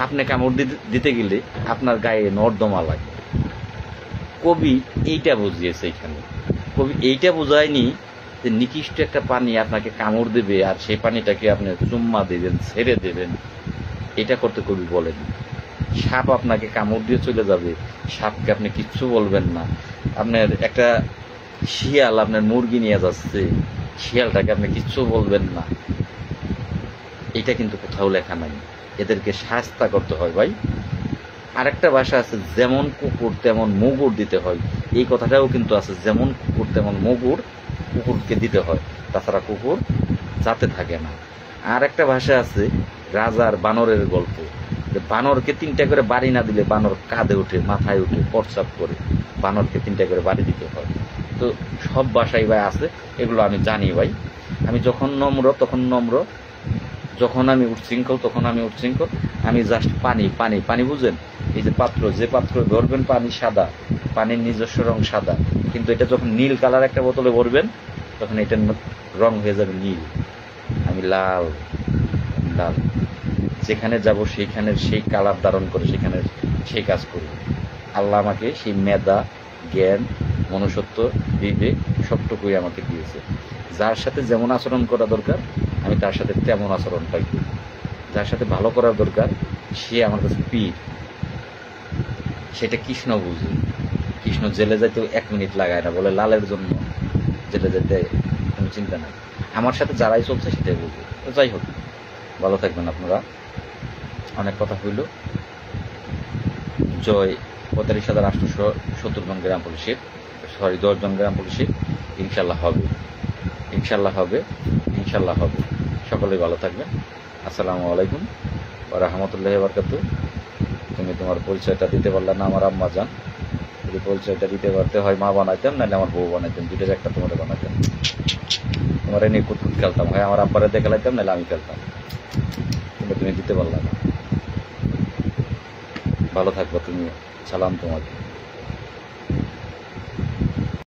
আপনি কামড় দিতে গেলে আপনার গায়ে নর্দমা লাগে। কবি এইটা বুঝিয়েছে এখানে, কবি এইটা বোঝায়নি যে নিকৃষ্ট একটা পানি আপনাকে কামড় দেবে আর সেই পানিটাকে আপনি চুম্মা দেবেন, ছেড়ে দেবেন, এটা করতে কবি বলেন। সাপ আপনাকে কামড় দিয়ে চলে যাবে, সাপকে আপনি কিচ্ছু বলবেন না। আপনার একটা শিয়াল আপনার মুরগি নিয়ে যাচ্ছে, শিয়ালটাকে আপনি কিচ্ছু বলবেন না, এটা কিন্তু কোথাও লেখা নাই। এদেরকে শাস্তা করতে হয় ভাই। আরেকটা ভাষা আছে, যেমন কুকুর তেমন মুগুর দিতে হয়, এই কথাটাও কিন্তু আছে, যেমন কুকুর তেমন মুগুর কুকুরকে দিতে হয়, তাছাড়া কুকুর যাতে থাকে না। আর একটা ভাষা আছে রাজার বানরের গল্প, যে বানরকে 3টা করে বাড়ি না দিলে বানর কাঁধে উঠে, মাথায় উঠে, প্রস্রাব করে, বানরকে 3টা করে বাড়ি দিতে হয়। তো সব ভাষাই ভাই আছে, এগুলো আমি জানি ভাই। আমি যখন নম্র তখন নম্র, যখন আমি উচ্ছৃঙ্খল তখন আমি উচ্ছৃঙ্খল। আমি জাস্ট পানি পানি পানি বুঝেন, এই যে পাত্র, যে পাত্র ধরবেন পানি সাদা, পানির নিজস্ব রং সাদা, কিন্তু এটা যখন নীল কালার একটা বোতলে ভরবেন তখন এটার রং হয়ে যাবে নীল। আমি লাল লাল, যেখানে যাব সেইখানে সেই কালার ধারণ করে সেখানে সেই কাজ করি। আল্লাহ আমাকে সেই মেধা, জ্ঞান, মনুষ্যত্ব, বিবেক সবটুকুই আমাকে দিয়েছে। যার সাথে যেমন আচরণ করা দরকার আমি তার সাথে তেমন আচরণটাই করি। যার সাথে ভালো করার দরকার সে আমার কাছে পীর, সেটা কৃষ্ণ বুঝে। কৃষ্ণ জেলে যাইতেও 1 মিনিট লাগায় না, বলে লালের জন্য জেলে যেতে কোনো চিন্তা নাই। আমার সাথে যারাই চলছে সেটাই বুঝবে। তো যাই হোক, ভালো থাকবেন আপনারা। অনেক কথা হইল। জয় 45,870 জন গ্রাম পুলিশের, 10 জন গ্রাম পুলিশের। ইনশাল্লাহ হবে, ইনশাল্লাহ হবে, ইনশাল্লাহ হবে। সকলেই ভালো থাকবেন। আসসালামু আলাইকুম ওয়া রাহমাতুল্লাহি ওয়া বারাকাতুহু। তুমি তোমার পরিচয়টা দিতে পারলে না আমার আম্মা জান, যদি পরিচয়টা দিতে পারতে হয় মা বানাইতাম, নাহলে আমার বউ বানাইতাম, দুইটার একটা তোমাদের বানাইতাম। তোমার এনে কুতকুত খেলতাম, হয় আমার আব্বারে দেখে লাইতাম, নাহলে আমি খেলতাম, কিন্তু তুমি দিতে পারলে না। ভালো থাকবো তুমি, সালাম তোমাকে।